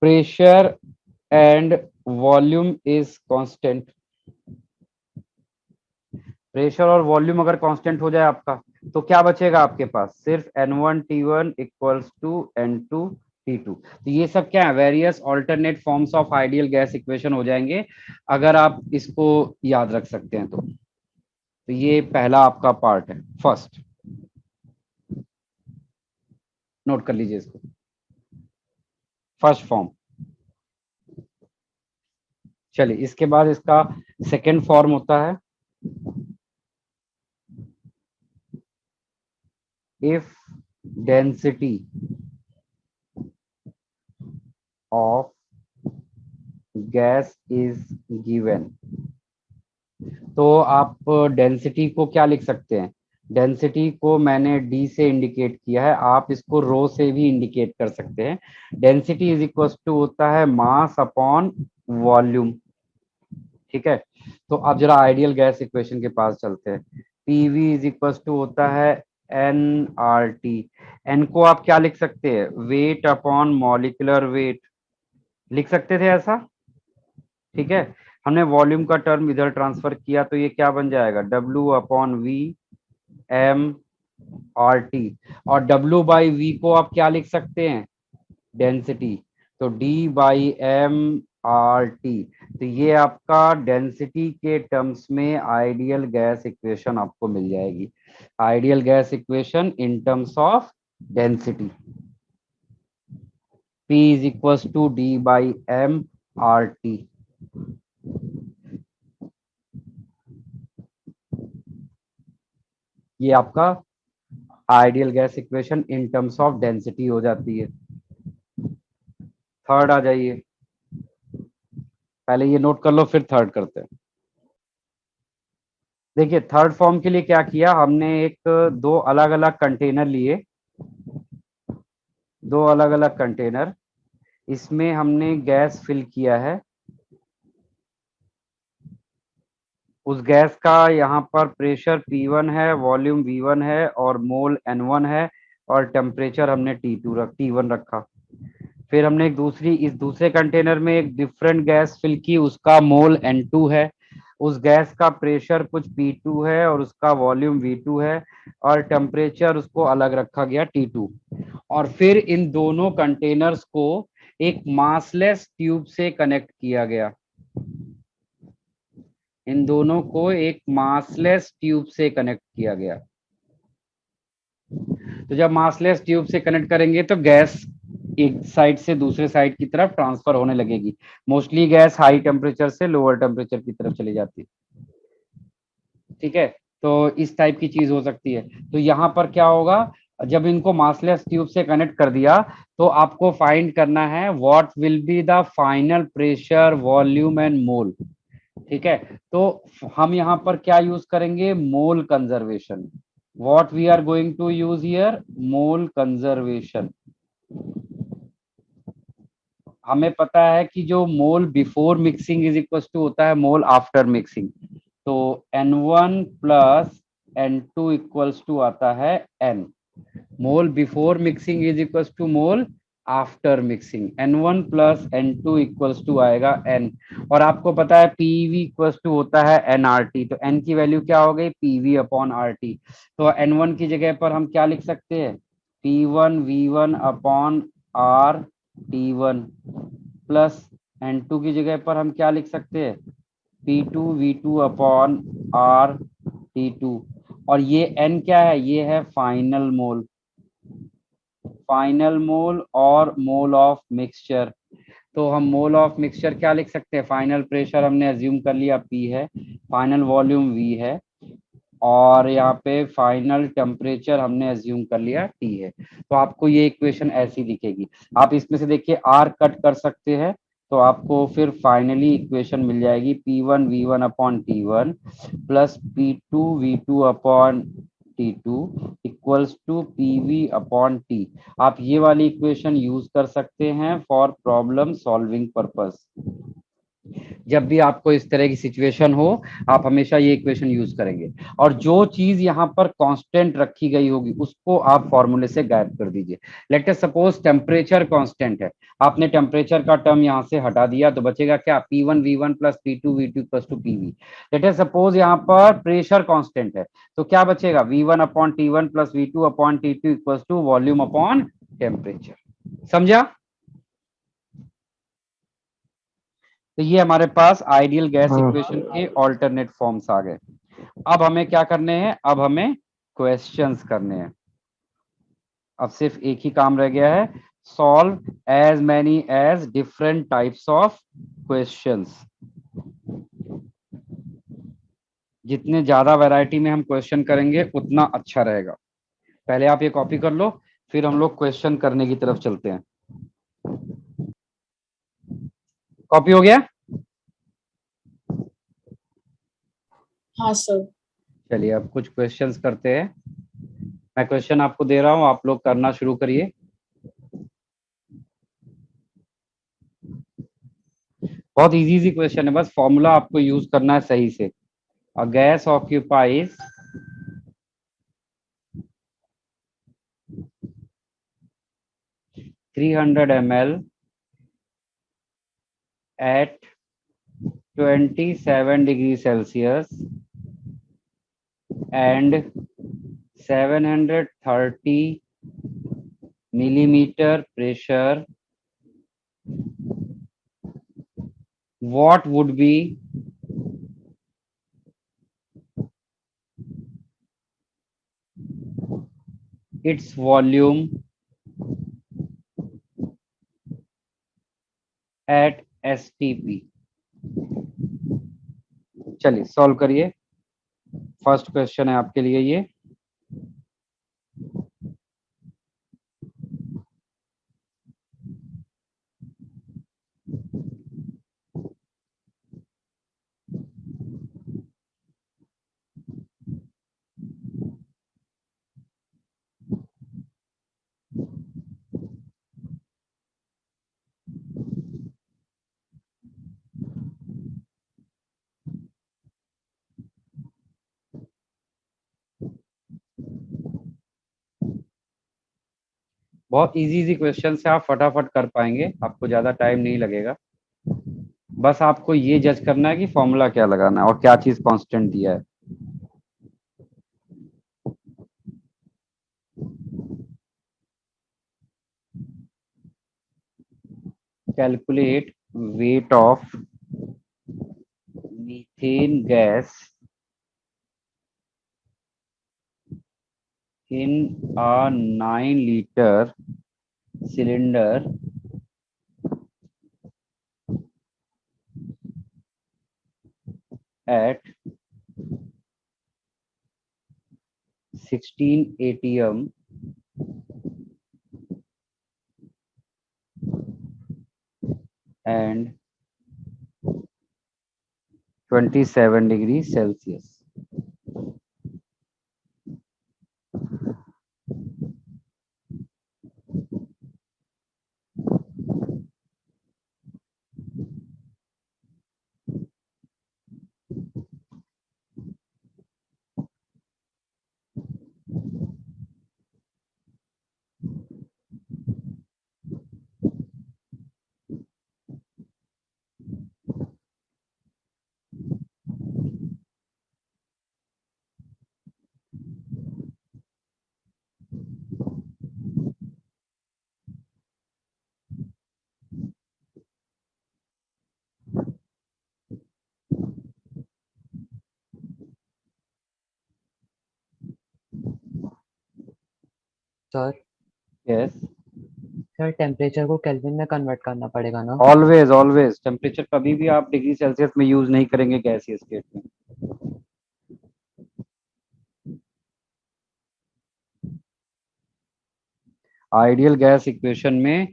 pressure and volume is constant, pressure और वॉल्यूम अगर कांस्टेंट हो जाए आपका, तो क्या बचेगा आपके पास? सिर्फ N1 T1 equals to N2 T2। तो ये सब क्या है? Various alternate forms of ideal gas equation हो जाएंगे, अगर आप इसको याद रख सकते हैं तो ये पहला आपका पार्ट है, फर्स्ट। नोट कर लीजिए इसको, फर्स्ट फॉर्म। चलिए, इसके बाद इसका सेकेंड फॉर्म होता है if density of gas is given. तो आप डेंसिटी को क्या लिख सकते हैं? डेंसिटी को मैंने डी से इंडिकेट किया है, आप इसको रो से भी इंडिकेट कर सकते हैं। डेंसिटी इज इक्वल टू होता है मास अपॉन वॉल्यूम। ठीक है, तो अब जरा आइडियल गैस इक्वेशन के पास चलते हैं। पीवी इज इक्वल टू होता है एन आर टी। एन को आप क्या लिख सकते हैं? वेट अपॉन मॉलिक्यूलर वेट लिख सकते थे ऐसा। ठीक है, हमने वॉल्यूम का टर्म इधर ट्रांसफर किया, तो ये क्या बन जाएगा? W upon V M R T. और W बाई वी को आप क्या लिख सकते हैं? डेंसिटी। तो D by M R T. तो ये आपका डेंसिटी के टर्म्स में आइडियल गैस इक्वेशन आपको मिल जाएगी। Ideal gas equation in terms of density, P is equal to D by M R T. ये आपका ideal gas equation in terms of density हो जाती है। थर्ड आ जाइए, पहले ये नोट कर लो फिर थर्ड करते हैं। देखिए, थर्ड फॉर्म के लिए क्या किया हमने, एक दो अलग अलग कंटेनर लिए, दो अलग अलग कंटेनर, इसमें हमने गैस फिल किया है। उस गैस का यहाँ पर प्रेशर P1 है, वॉल्यूम V1 है और मोल N1 है, और टेम्परेचर हमने T1 रखा। फिर हमने इस दूसरे कंटेनर में एक डिफरेंट गैस फिल की, उसका मोल N2 है, उस गैस का प्रेशर कुछ P2 है और उसका वॉल्यूम V2 है, और टेम्परेचर उसको अलग रखा गया T2। और फिर इन दोनों कंटेनर्स को एक मासलेस ट्यूब से कनेक्ट किया गया। इन दोनों को एक मासलेस ट्यूब से कनेक्ट किया गया। तो जब मासलेस ट्यूब से कनेक्ट करेंगे तो गैस एक साइड से दूसरे साइड की तरफ ट्रांसफर होने लगेगी। मोस्टली गैस हाई टेम्परेचर से लोअर टेम्परेचर की तरफ चली जाती है। ठीक है, तो इस टाइप की चीज हो सकती है। तो यहाँ पर क्या होगा, जब इनको मासलेस ट्यूब से कनेक्ट कर दिया तो आपको फाइंड करना है what will be the final pressure, volume and mole. ठीक है, तो हम यहाँ पर क्या यूज करेंगे? Mole conservation. What we are going to use here? Mole conservation. हमें पता है कि जो mole before mixing is equal to होता है मोल आफ्टर मिक्सिंग। तो N1 plus N2 equals to आता है N। Mole before mixing is equals to mole after mixing. N1 plus N2 equals to आएगा N। और आपको पता है PV इक्वल्स टू होता है nRT। तो N की वैल्यू क्या हो गई? PV upon RT। तो N1 की जगह पर हम क्या लिख सकते हैं? P1 V1 upon RT1 plus N2 की जगह पर हम क्या लिख सकते हैं? P2 V2 upon RT2। और ये N क्या है? ये है फाइनल मोल। फाइनल मोल और मोल ऑफ मिक्सचर। तो हम मोल ऑफ मिक्सचर क्या लिख सकते हैं, फाइनल प्रेशर हमने अज्यूम कर लिया P है, फाइनल वॉल्यूम V है, और यहाँ पे फाइनल टेम्परेचर हमने अज्यूम कर लिया T है। तो आपको ये इक्वेशन ऐसी दिखेगी। आप इसमें से देखिए R कट कर सकते हैं, तो आपको फिर फाइनली इक्वेशन मिल जाएगी P1 V1 upon T1 plus P2 V2 upon T2 equals to PV upon T। आप ये वाली इक्वेशन यूज कर सकते हैं फॉर प्रॉब्लम सॉल्विंग पर्पस। जब भी आपको इस तरह की सिचुएशन हो, आप हमेशा ये इक्वेशन यूज करेंगे, और जो चीज यहाँ पर कांस्टेंट रखी गई होगी उसको आप फॉर्मूले से गायब कर दीजिए। Late us suppose temperature constant है, आपने टेम्परेचर का टर्म यहाँ से हटा दिया, तो बचेगा क्या, P1 V1 plus P2 V2 plus to PV। Let us suppose यहाँ पर प्रेशर कांस्टेंट है, तो क्या बचेगा, V1 upon T1 plus V2 upon T2 equals to volume upon temperature. समझा? तो ये हमारे पास आइडियल गैस हाँ। इक्वेशन के ऑल्टरनेट फॉर्म्स आ गए। अब हमें क्या करने हैं, अब हमें क्वेश्चंस करने हैं। अब सिर्फ एक ही काम रह गया है, solve as many as different types of questions. जितने ज्यादा वैरायटी में हम क्वेश्चन करेंगे उतना अच्छा रहेगा। पहले आप ये कॉपी कर लो, फिर हम लोग क्वेश्चन करने की तरफ चलते हैं। कॉपी हो गया? हाँ सर। चलिए अब कुछ क्वेश्चंस करते हैं। मैं क्वेश्चन आपको दे रहा हूं, आप लोग करना शुरू करिए। बहुत इजी क्वेश्चन है, बस फॉर्मूला आपको यूज करना है सही से। A gas occupies 300 ml at 27 degrees Celsius and 730 millimeter pressure. What would be its volume at STP? चलिए सॉल्व करिए। फर्स्ट क्वेश्चन है आपके लिए ये। बहुत इजी क्वेश्चन से आप फटाफट कर पाएंगे, आपको ज्यादा टाइम नहीं लगेगा। बस आपको ये जज करना है कि फॉर्मूला क्या लगाना है और क्या चीज कांस्टेंट दिया है। Calculate weight of methane gas in a 9-liter cylinder at 16 atm and 27 degrees Celsius. Sir Yes. Sir temperature को केल्विन में कन्वर्ट करना पड़ेगा ना? ऑलवेज ऑलवेज टेम्परेचर कभी भी आप डिग्री सेल्सियस में यूज नहीं करेंगे गैसीय स्टेट में। आइडियल गैस इक्वेशन में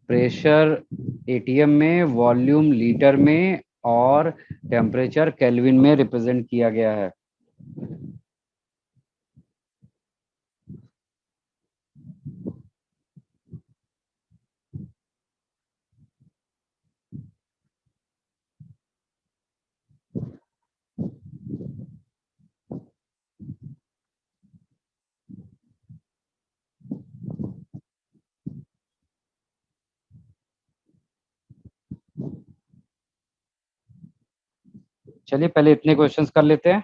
प्रेशर एटीएम में, वॉल्यूम लीटर में और टेम्परेचर केल्विन में रिप्रेजेंट किया गया है। चलिए पहले इतने क्वेश्चंस कर लेते हैं,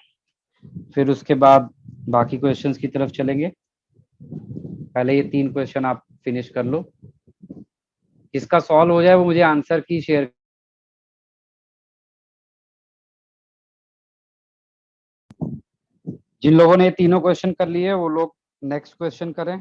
फिर उसके बाद बाकी क्वेश्चंस की तरफ चलेंगे। पहले ये 3 क्वेश्चन आप फिनिश कर लो, इसका सॉल्व हो जाए वो मुझे आंसर की शेयर। जिन लोगों ने ये तीनों क्वेश्चन कर लिए वो लोग नेक्स्ट क्वेश्चन करें।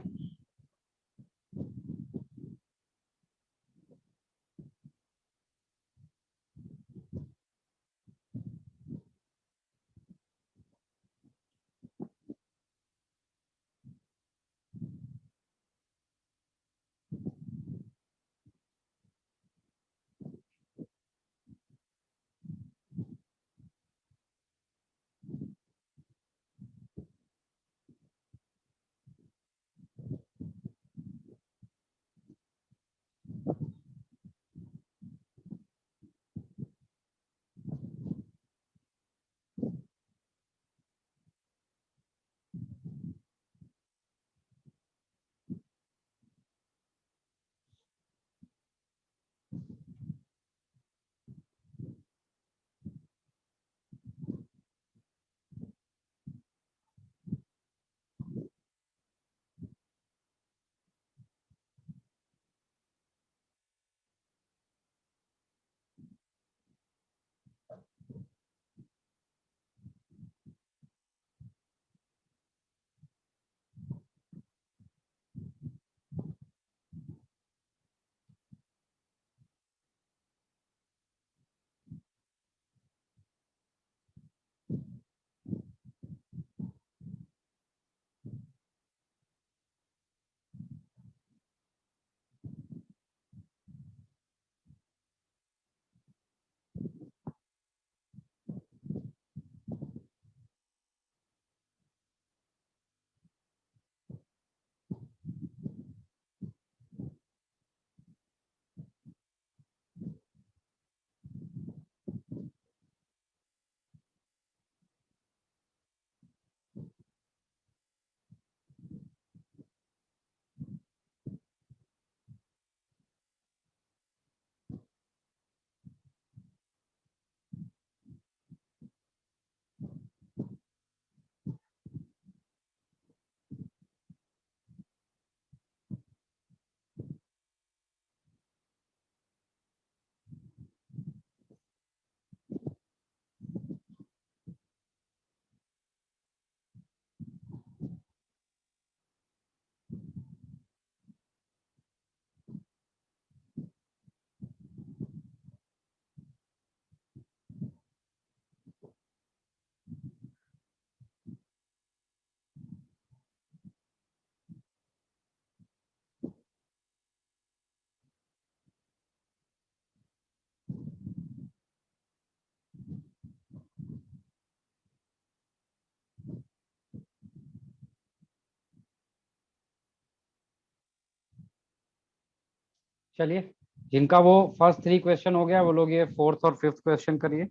चलिए जिनका वो फर्स्ट 3 क्वेश्चन हो गया वो लोग ये 4th और 5th क्वेश्चन करिए।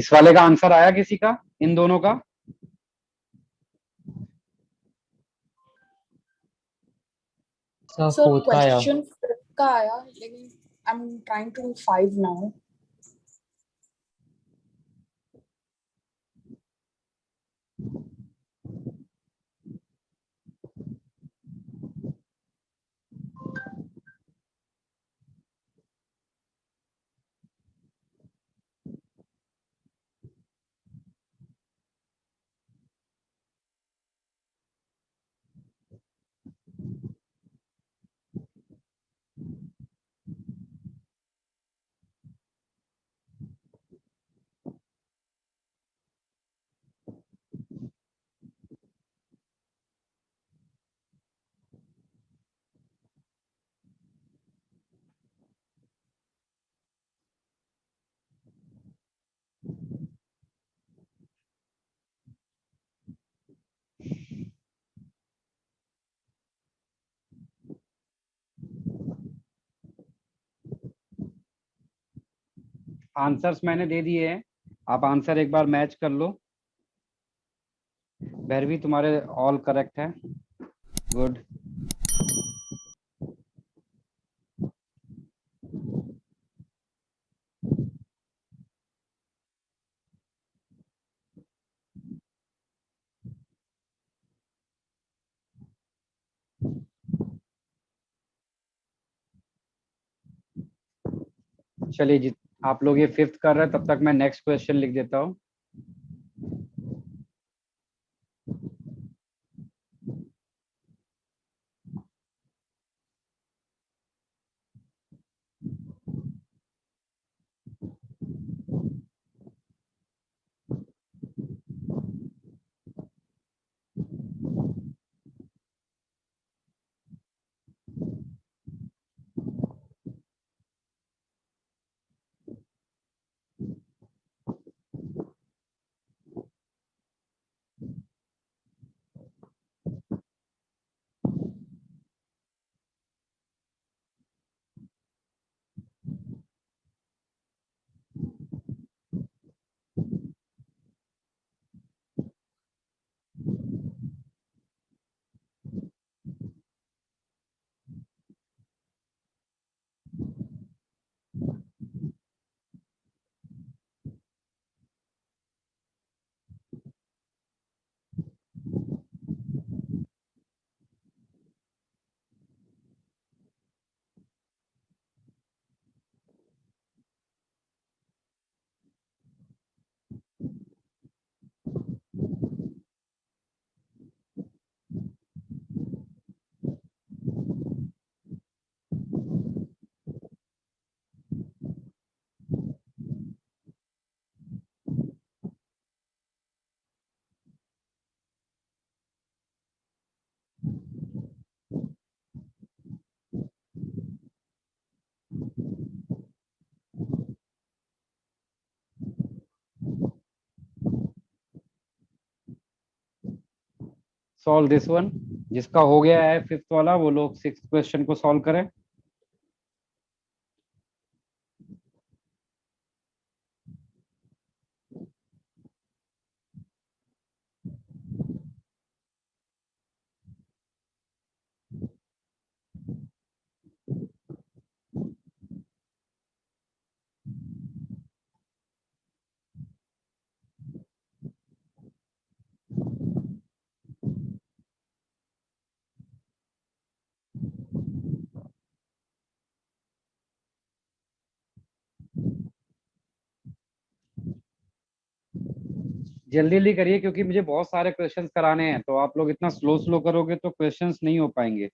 इस वाले का आंसर आया किसी का, इन दोनों का? सर सर फोर्थ का आया। क्वेश्चन का आया, लेकिन I am trying to 5 now. Answers मैंने दे दिए हैं, आप आंसर एक बार मैच कर लो। भैरवी तुम्हारे ऑल करेक्ट है, गुड। चलिए जी, आप लोग ये फिफ्थ कर रहे हैं, तब तक मैं नेक्स्ट क्वेश्चन लिख देता हूँ। Solve this one. जिसका हो गया है फिफ्थ वाला, वो लोग सिक्स क्वेश्चन को सॉल्व करें। जल्दी जल्दी करिए, क्योंकि मुझे बहुत सारे क्वेश्चंस कराने हैं, तो आप लोग इतना स्लो स्लो करोगे तो क्वेश्चंस नहीं हो पाएंगे।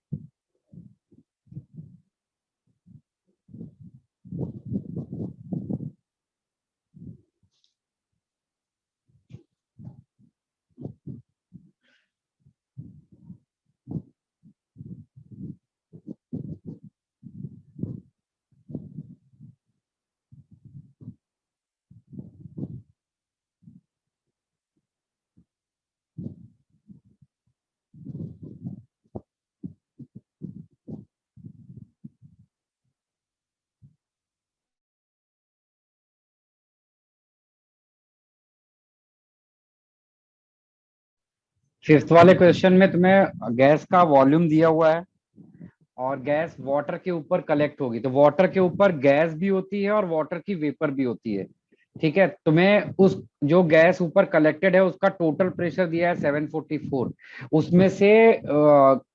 फिफ्थ वाले क्वेश्चन में तुम्हें गैस का वॉल्यूम दिया हुआ है और गैस वाटर के ऊपर कलेक्ट होगी, तो वाटर के ऊपर गैस भी होती है और वाटर की वेपर भी होती है। ठीक है, तुम्हें उस जो गैस ऊपर कलेक्टेड है उसका टोटल प्रेशर दिया है 744। उसमें से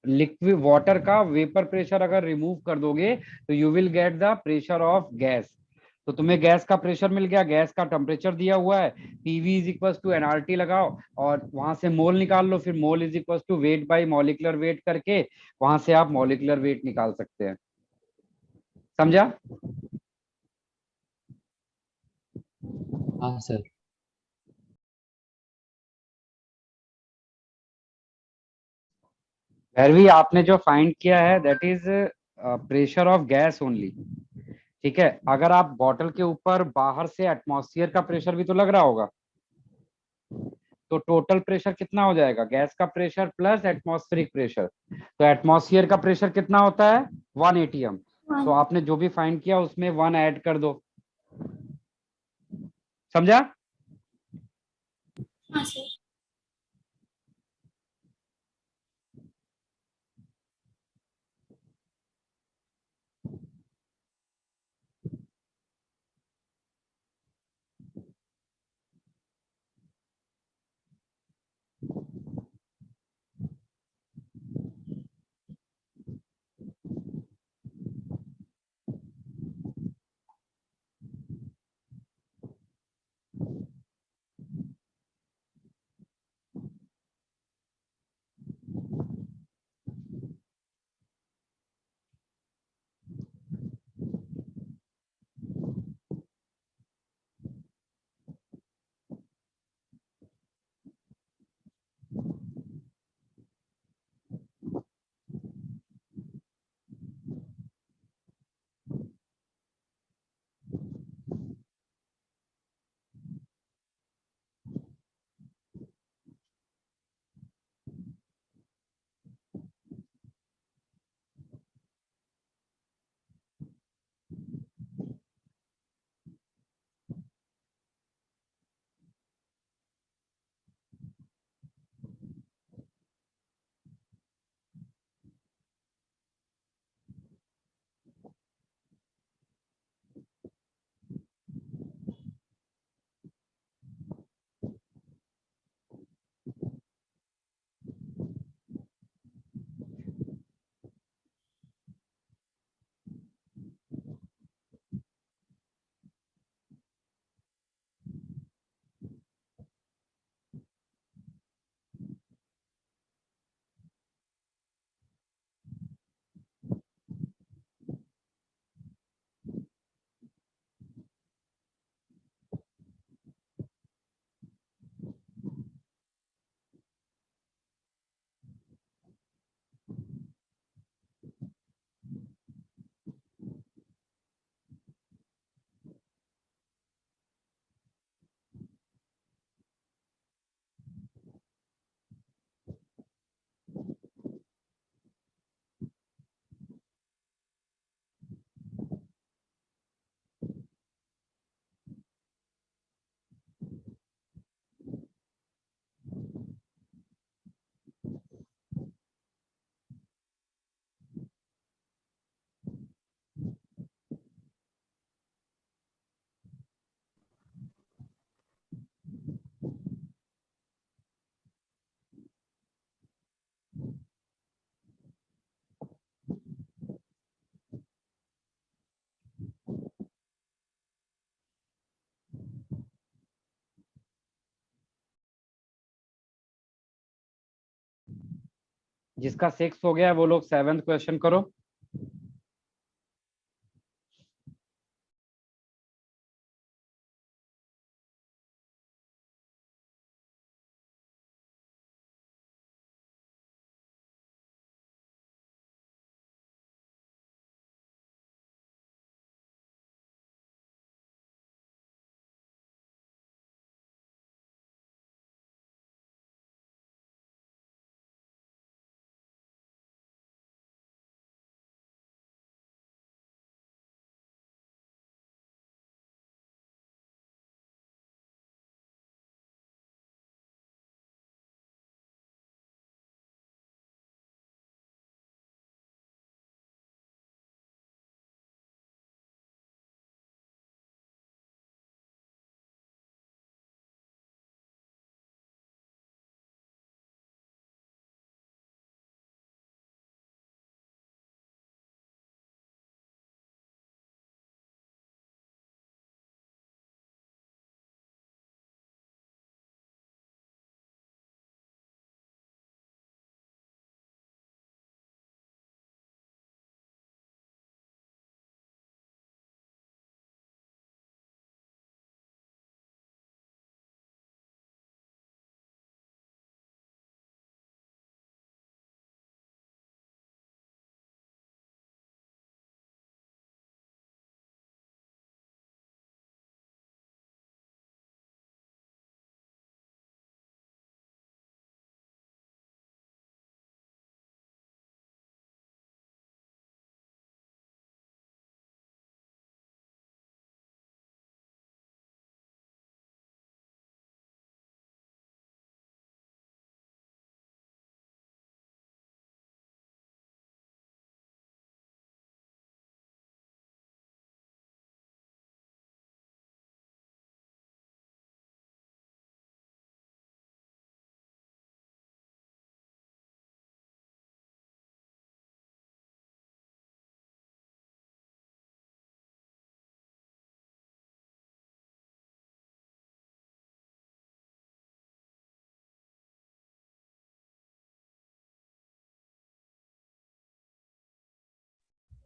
लिक्विड वाटर का वेपर प्रेशर अगर रिमूव कर दोगे तो you will get the pressure of gas. तो तुम्हें गैस का प्रेशर मिल गया, गैस का टेम्परेचर दिया हुआ है, PV is equal to NRT लगाओ और वहां से मोल निकाल लो, फिर mole is equal to weight by molecular weight करके वहां से आप मॉलिक्यूलर वेट निकाल सकते हैं। समझा? हाँ सर। भैरवी, आपने जो फाइंड किया है that is pressure of gas only. ठीक है, अगर आप बॉटल के ऊपर बाहर से एटमॉस्फेयर का प्रेशर भी तो लग रहा होगा, तो टोटल प्रेशर कितना हो जाएगा? गैस का प्रेशर प्लस एटमॉस्फेरिक प्रेशर। तो एटमॉस्फेयर का प्रेशर कितना होता है? 1 एटीएम। तो आपने जो भी फाइंड किया उसमें 1 ऐड कर दो। समझा? हाँ सर। जिसका 6 हो गया है वो लोग 7th क्वेश्चन करो।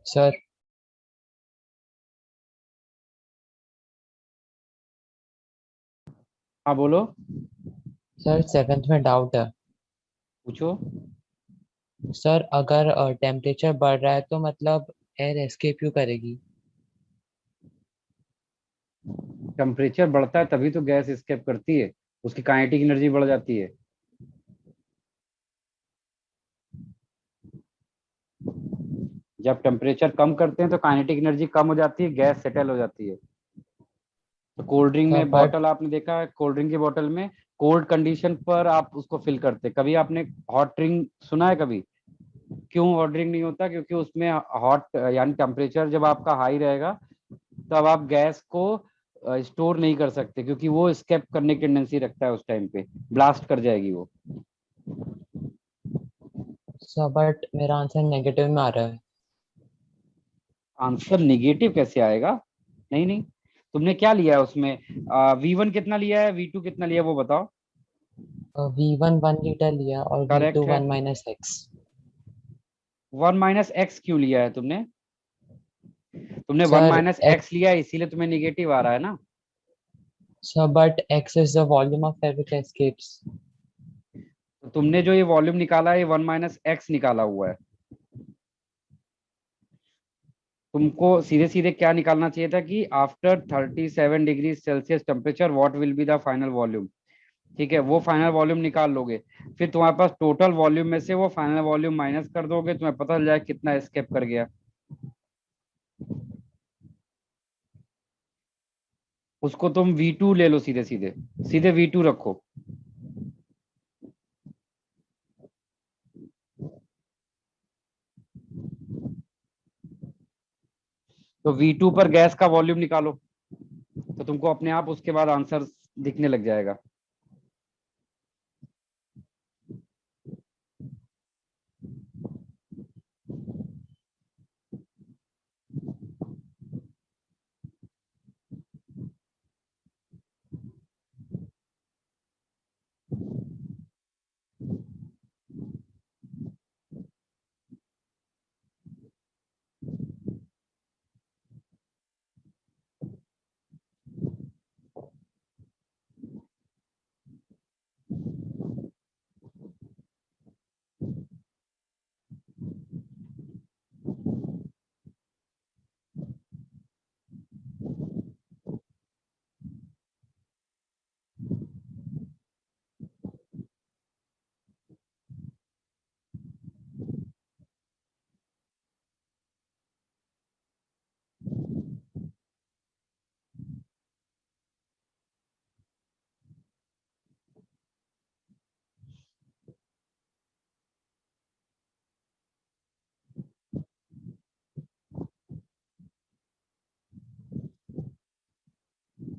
सर हाँ बोलो, सर सेवेंथ में डाउट है। पूछो। सर अगर टेम्परेचर बढ़ रहा है तो मतलब एयर एस्केप क्यों करेगी? टेम्परेचर बढ़ता है तभी तो गैस एस्केप करती है, उसकी काइनेटिक एनर्जी बढ़ जाती है। जब टेम्परेचर कम करते हैं तो काइनेटिक एनर्जी कम हो जाती है, गैस सेटल हो जाती है। तो कोल्ड ड्रिंक सर में बट बॉटल आपने देखा है, कोल्ड ड्रिंक की बोतल में कोल्ड कंडीशन पर आप उसको फिल करते हैं। कभी आपने हॉट ड्रिंक सुना है कभी? क्यों हॉट ड्रिंक नहीं होता? क्योंकि उसमें हॉट यानी टेम्परेचर जब आपका हाई रहेगा तब आप गैस को स्टोर नहीं कर सकते, क्योंकि वो स्केप करने की टेंडेंसी रखता है, उस टाइम पे ब्लास्ट कर जाएगी वो। सर बट मेरा आंसर नेगेटिव में आ रहा है। आंसर निगेटिव कैसे आएगा? नहीं नहीं, तुमने क्या लिया है उसमें? V1 कितना लिया है, V2 कितना लिया है वो बताओ। V1 1 लीटर लिया और V2 करेक्ट है। 1 - x। 1 - x क्यों लिया है तुमने? तुमने one sir minus x x लिया है, इसीलिए तुम्हें निगेटिव आ रहा है ना। Sir but x is the volume of air which escapes. तो तुमने जो ये वॉल्यूम निकाला है, ये 1 - x निकाला हुआ है। तुमको सीधे सीधे क्या निकालना चाहिए था कि after 37 degree Celsius temperature what will be the final volume. ठीक है, वो फाइनल वॉल्यूम निकाल लोगे, फिर तुम्हारे पास टोटल वॉल्यूम में से वो फाइनल वॉल्यूम माइनस कर दोगे, तुम्हें पता चल जाए कितना एस्केप कर गया। उसको तुम V2 ले लो, सीधे सीधे सीधे V2 रखो। तो V2 पर गैस का वॉल्यूम निकालो, तो तुमको अपने आप उसके बाद आंसर दिखने लग जाएगा।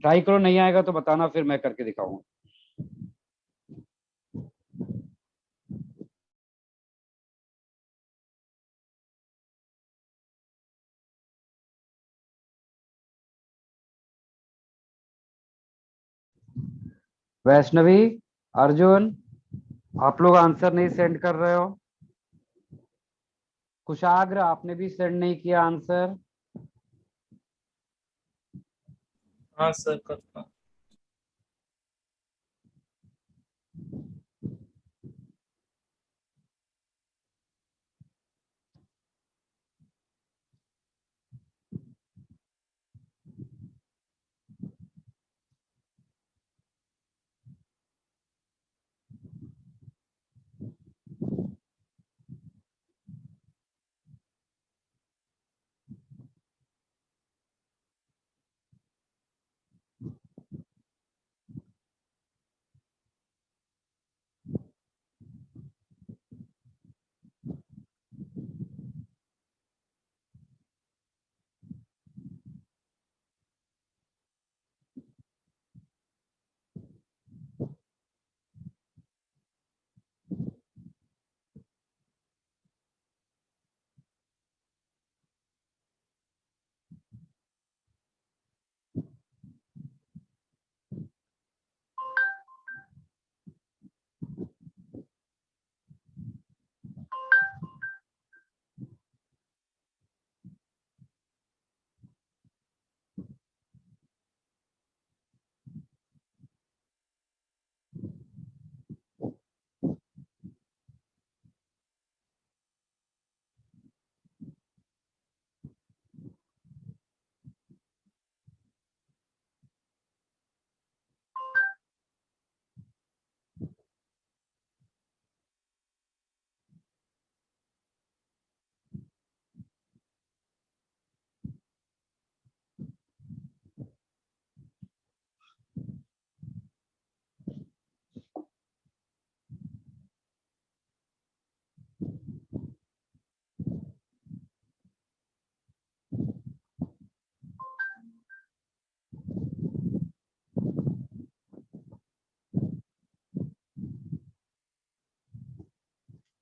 ट्राई करो, नहीं आएगा तो बताना, फिर मैं करके दिखाऊंगा। वैष्णवी, अर्जुन, आप लोग आंसर नहीं सेंड कर रहे हो। कुशाग्र, आपने भी सेंड नहीं किया आंसर। हाँ सर करता हूँ।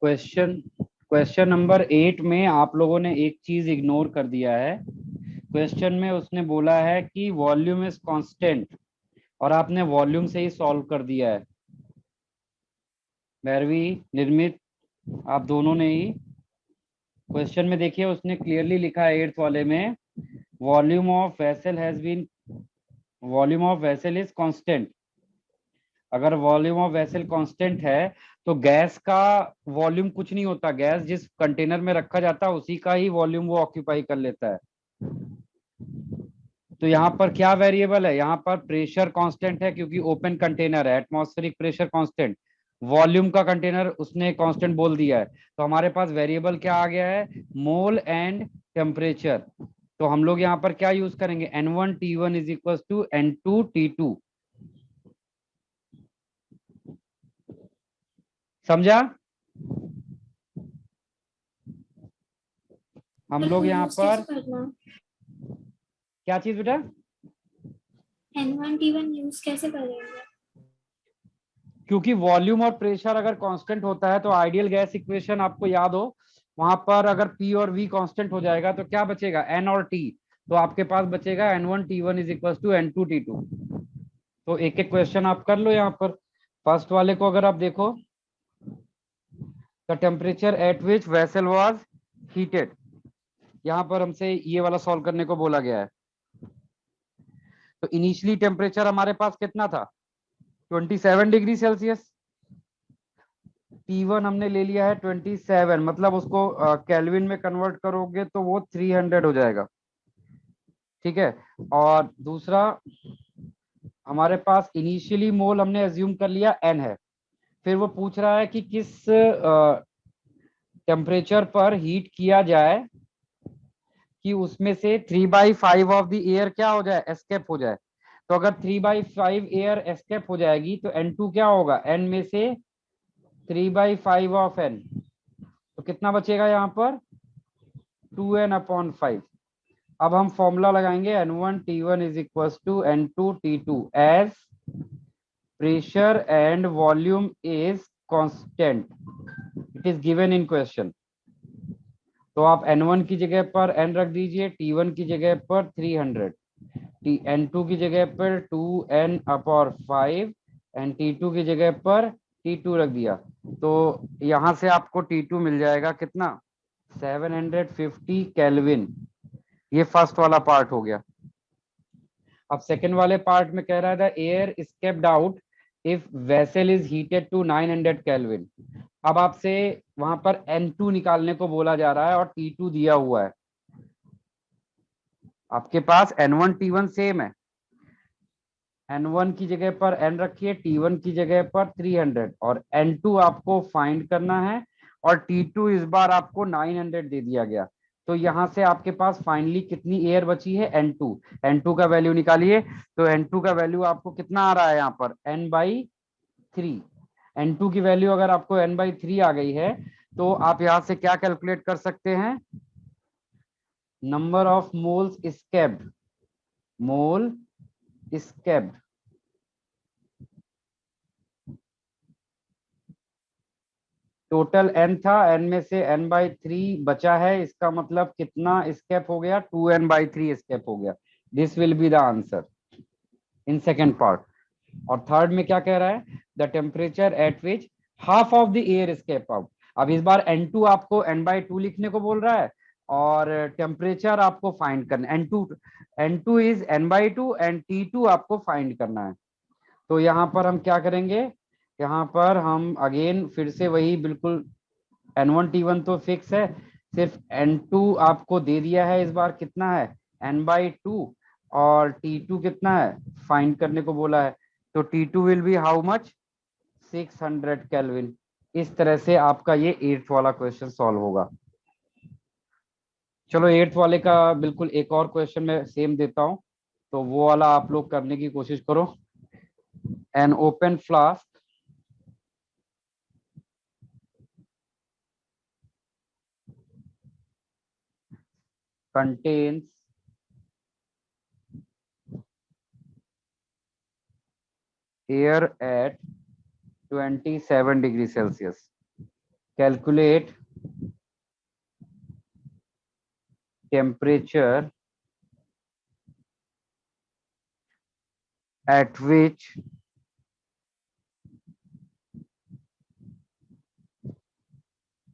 क्वेश्चन नंबर 8 में आप लोगों ने एक चीज इग्नोर कर दिया है। क्वेश्चन में उसने बोला है कि वॉल्यूम इज कांस्टेंट और आपने वॉल्यूम से ही सॉल्व कर दिया है। भैरवी, निर्मित, आप दोनों ने ही क्वेश्चन में देखिए उसने क्लियरली लिखा है 8th वाले में volume of vessel is constant. अगर वॉल्यूम ऑफ वेसल कांस्टेंट है तो गैस का वॉल्यूम कुछ नहीं होता, गैस जिस कंटेनर में रखा जाता है उसी का ही वॉल्यूम वो ऑक्यूपाई कर लेता है। तो यहाँ पर क्या वेरिएबल है, यहाँ पर प्रेशर कांस्टेंट है क्योंकि ओपन कंटेनर है, एटमॉस्फेरिक प्रेशर कांस्टेंट। वॉल्यूम का कंटेनर उसने कांस्टेंट बोल दिया है, तो हमारे पास वेरिएबल क्या आ गया है, मोल एंड टेम्परेचर। तो हम लोग यहाँ पर क्या यूज करेंगे, N1T1 is equal to N2T2। समझा? हम लोग यहाँ पर क्या चीज बेटा, N1T1 यूज कैसे करेंगे? क्योंकि वॉल्यूम और प्रेशर अगर कांस्टेंट होता है तो आइडियल गैस इक्वेशन आपको याद हो, वहां पर अगर P और V कांस्टेंट हो जाएगा तो क्या बचेगा, N और T। तो आपके पास बचेगा N1T1 is equal to N2T2। तो एक एक क्वेश्चन आप कर लो। यहाँ पर फर्स्ट वाले को अगर आप देखो, the temperature at which vessel was heated, यहाँ पर हमसे ये वाला सॉल्व करने को बोला गया है। तो इनिशियली टेम्परेचर हमारे पास कितना था, 27 डिग्री सेल्सियस। T1 हमने ले लिया है 27, मतलब उसको केल्विन में कन्वर्ट करोगे तो वो 300 हो जाएगा। ठीक है, और दूसरा हमारे पास इनिशियली मोल हमने एज्यूम कर लिया N है। फिर वो पूछ रहा है कि किस टेम्परेचर पर हीट किया जाए कि उसमें से 3/5 ऑफ द एयर क्या हो जाए, एस्केप हो जाए। तो अगर 3/5 एयर एस्केप हो जाएगी तो N2 क्या होगा, N में से 3/5 ऑफ N, तो कितना बचेगा यहाँ पर 2N/5। अब हम फॉर्मूला लगाएंगे N1T1 is equal to N2T2 as pressure and volume is constant, it is given in question. तो आप N1 की जगह पर N रख दीजिए, T1 की जगह पर 300, N2 की जगह पर 2N/5 एंड T2 की जगह पर T2 रख दिया। तो यहां से आपको T2 मिल जाएगा कितना, 750 केल्विन। ये फर्स्ट वाला पार्ट हो गया। अब सेकंड वाले पार्ट में कह रहा है the air escaped out if vessel is heated to 900 kelvin. अब आपसे वहां पर N2 निकालने को बोला जा रहा है और T2 दिया हुआ है। आपके पास N1T1 सेम है, N1 की जगह पर N रखिए, T1 की जगह पर 300 और N2 आपको फाइंड करना है और T2 इस बार आपको 900 दे दिया गया। तो यहां से आपके पास फाइनली कितनी एयर बची है, N2। N2 का वैल्यू निकालिए, तो N2 का वैल्यू आपको कितना आ रहा है यहाँ पर N/3। N2 की वैल्यू अगर आपको N/3 आ गई है तो आप यहां से क्या कैलकुलेट कर सकते हैं, number of moles escaped, mole escaped. Total N था, N में से N/3 बचा है, इसका मतलब कितना एस्केप हो गया, 2N/3 एस्केप हो गया। This will be the answer in second part. और थर्ड में क्या कह रहा है, the temperature at which half of the air escape out. अब इस बार N2 आपको N/2 लिखने को बोल रहा है और टेम्परेचर आपको फाइंड करना है, N2 is N/2 and T2 आपको फाइंड करना है। तो यहाँ पर हम क्या करेंगे, यहाँ पर हम अगेन फिर से वही बिल्कुल N1T1 तो फिक्स है, सिर्फ N2 आपको दे दिया है, इस बार कितना है N/2 और T2 कितना है फाइंड करने को बोला है। तो T2 will be how much, 600 kelvin. इस तरह से आपका ये 8th वाला क्वेश्चन सॉल्व होगा। चलो 8th वाले का बिल्कुल एक और क्वेश्चन मैं सेम देता हूं, तो वो वाला आप लोग करने की कोशिश करो। An open flask contains air at 27 degree Celsius. Calculate temperature at which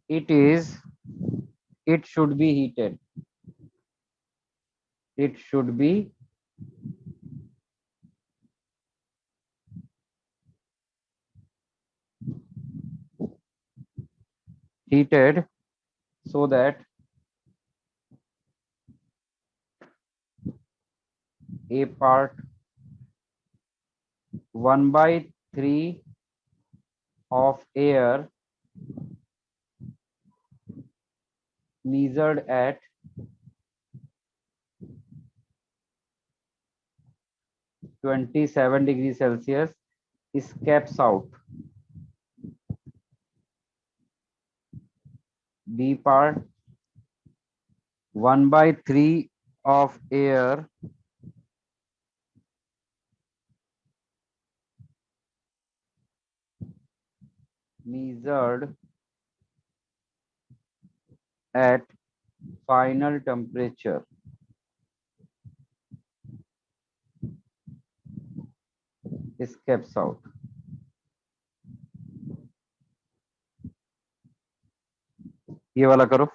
it should be heated. It should be heated so that a part 1/3 of air measured at 27 degrees Celsius escapes out. B part 1/3 of air measured at final temperature escapes out. ये वाला करो.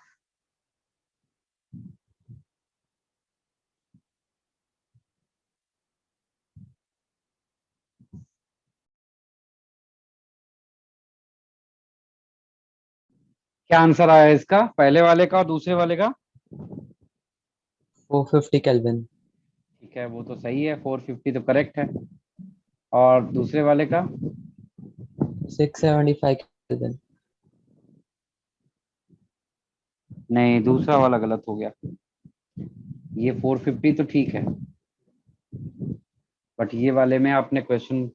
क्या आंसर आया इसका, पहले वाले का और दूसरे वाले का? 450 केल्विन। ठीक है, वो तो सही है, 450 तो करेक्ट है। और दूसरे वाले का 675 केल्विन। नहीं, दूसरा वाला गलत हो गया। ये 450 तो ठीक है, बट ये वाले में आपने क्वेश्चन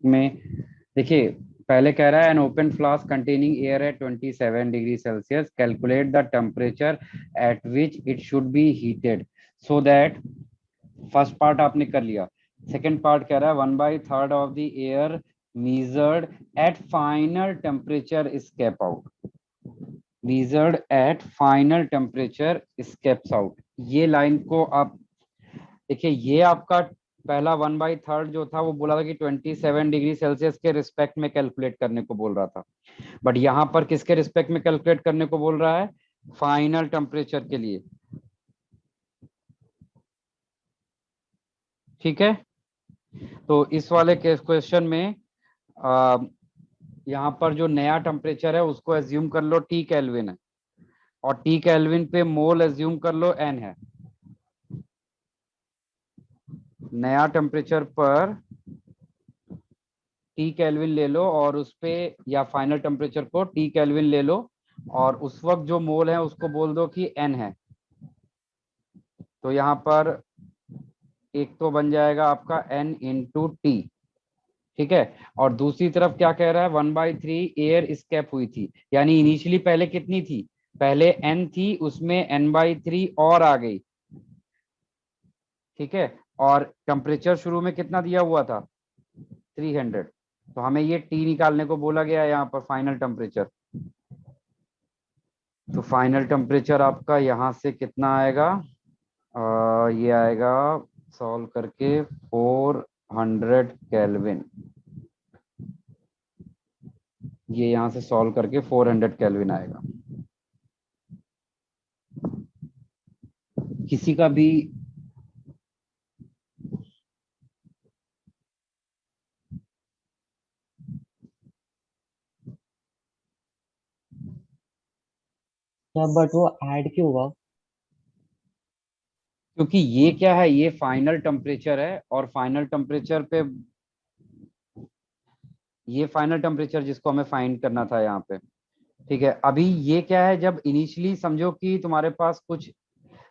में देखिए, पहले कह रहा है an open flask containing air at 27 degree Celsius, calculate the temperature at which it should be heated, so that first part आपने कर लिया। सेकेंड पार्ट कह रहा है 1/3 of the air measured at final temperature escape out, measured at final temperature escapes out। ये लाइन को आप देखिए, ये आपका पहला 1/3 जो था वो बोला था कि 27 डिग्री सेल्सियस के रिस्पेक्ट में कैलकुलेट करने को बोल रहा था, बट यहाँ पर किसके रिस्पेक्ट में कैलकुलेट करने को बोल रहा है? फाइनल टेम्परेचर के लिए। ठीक है, तो इस वाले क्वेश्चन में यहाँ पर जो नया टेम्परेचर है उसको एज्यूम कर लो T केल्विन है, और T केल्विन पे मोल एज्यूम कर लो N है। नया टेम्परेचर पर T केल्विन ले लो और उस पे, या फाइनल टेम्परेचर को T केल्विन ले लो और उस वक्त जो मोल है उसको बोल दो कि N है। तो यहाँ पर एक तो बन जाएगा आपका N इंटू टी। ठीक है, और दूसरी तरफ क्या कह रहा है? 1/3 एयर स्केप हुई थी, यानी इनिशियली पहले कितनी थी? पहले N थी, उसमें N/3 और आ गई। ठीक है, और टेम्परेचर शुरू में कितना दिया हुआ था? 300। तो हमें ये T निकालने को बोला गया है यहाँ पर, फाइनल टेम्परेचर। तो फाइनल टेम्परेचर आपका यहाँ से कितना आएगा? ये आएगा सॉल्व करके 400 केल्विन। ये यहाँ से सॉल्व करके 400 केल्विन आएगा। किसी का भी बट वो ऐड क्यों हुआ? क्योंकि ये क्या है, ये फाइनल टेम्परेचर है, और फाइनल टेम्परेचर पे, ये फाइनल टेम्परेचर जिसको हमें फाइंड करना था यहाँ पे। ठीक है, अभी ये क्या है, जब इनिशियली समझो कि तुम्हारे पास कुछ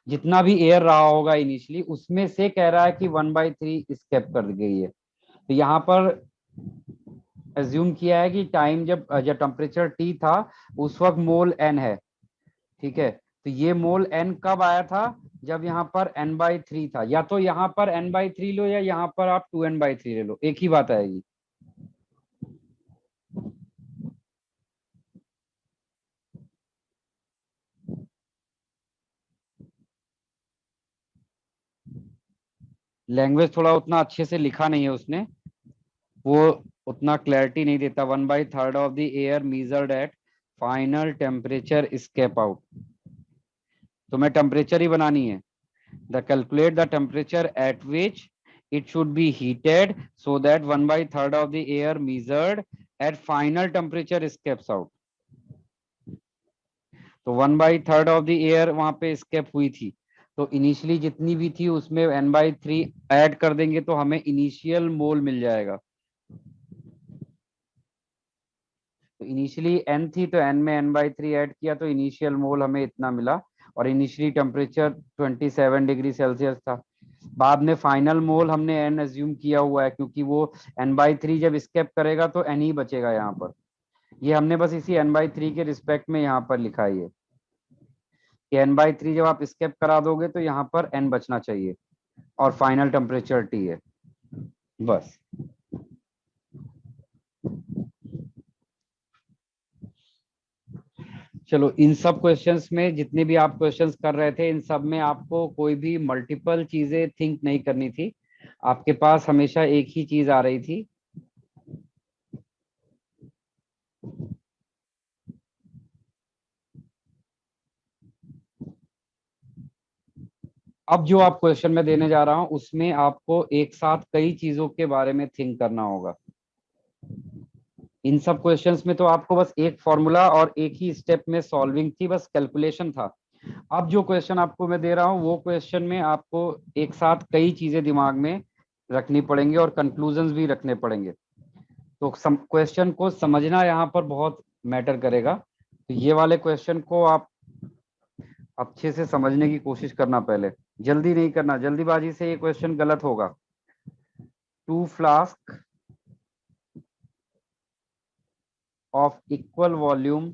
जितना भी एयर रहा होगा इनिशियली, उसमें से कह रहा है कि 1/3 स्केप कर गई है। तो यहाँ पर एज्यूम किया है कि टाइम जब टेम्परेचर T था उस वक्त मोल N है। ठीक है, तो ये मोल N कब आया था? जब यहाँ पर N/3 था। या तो यहाँ पर N/3 लो या यहाँ पर आप 2N/3 ले लो, एक ही बात आएगी। लैंग्वेज थोड़ा उतना अच्छे से लिखा नहीं है उसने, वो उतना क्लैरिटी नहीं देता। 1/3 of the air measured at final temperature escape out. तो मैं टेम्परेचर ही बनानी है। The calculate the temperature at which it should be heated so that 1/3 of the air measured at final temperature escapes out। तो 1/3 ऑफ द एयर वहां पे escape हुई थी, तो इनिशियली जितनी भी थी उसमें n/3 ऐड कर देंगे तो हमें इनिशियल मोल मिल जाएगा। तो इनिशियली n थी तो n में n/3 ऐड किया तो इनिशियल मोल हमें इतना मिला, और इनिशियली टेम्परेचर 27 डिग्री सेल्सियस था। बाद में फाइनल मोल हमने n एज्यूम किया हुआ है, क्योंकि वो n/3 जब स्केप करेगा तो n ही बचेगा यहाँ पर। ये हमने बस इसी n/3 के रिस्पेक्ट में यहाँ पर लिखा है ये कि n/3 जब आप स्केप करा दोगे तो यहाँ पर n बचना चाहिए, और फाइनल टेम्परेचर T है बस। चलो, इन सब क्वेश्चंस में जितने भी आप क्वेश्चंस कर रहे थे, इन सब में आपको कोई भी मल्टीपल चीजें थिंक नहीं करनी थी, आपके पास हमेशा एक ही चीज आ रही थी। अब जो आप क्वेश्चन में देने जा रहा हूं उसमें आपको एक साथ कई चीजों के बारे में थिंक करना होगा। इन सब क्वेश्चंस में तो आपको बस एक फॉर्मूला और एक ही स्टेप में सॉल्विंग थी, बस कैलकुलेशन था। अब जो क्वेश्चन आपको मैं दे रहा हूं वो क्वेश्चन में आपको एक साथ कई चीजें दिमाग में रखनी पड़ेंगी और कंक्लूजन्स भी रखने पड़ेंगे। तो क्वेश्चन को समझना यहाँ पर बहुत मैटर करेगा। तो ये वाले क्वेश्चन को आप अच्छे से समझने की कोशिश करना, पहले जल्दी नहीं करना, जल्दीबाजी से ये क्वेश्चन गलत होगा। 2 flask of equal volume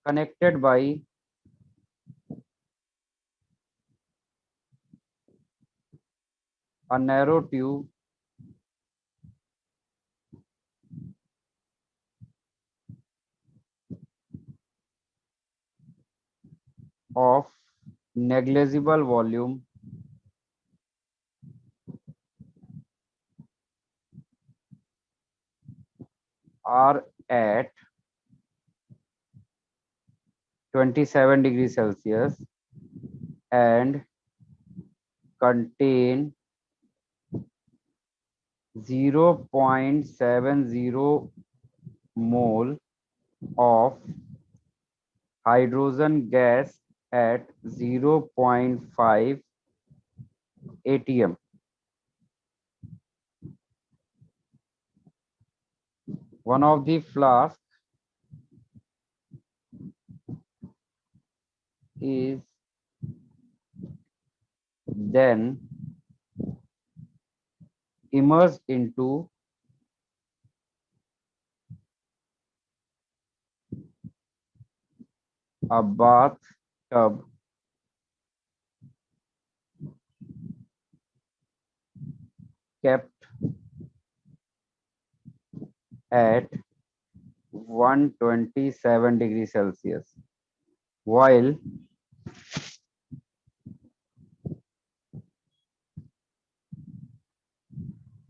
connected by a narrow tube of negligible volume are at 27 degrees Celsius and contain 0.70 mole of hydrogen gas at 0.5 atm. One of the flasks is then immersed into a bathtub kept at 127 degrees Celsius, while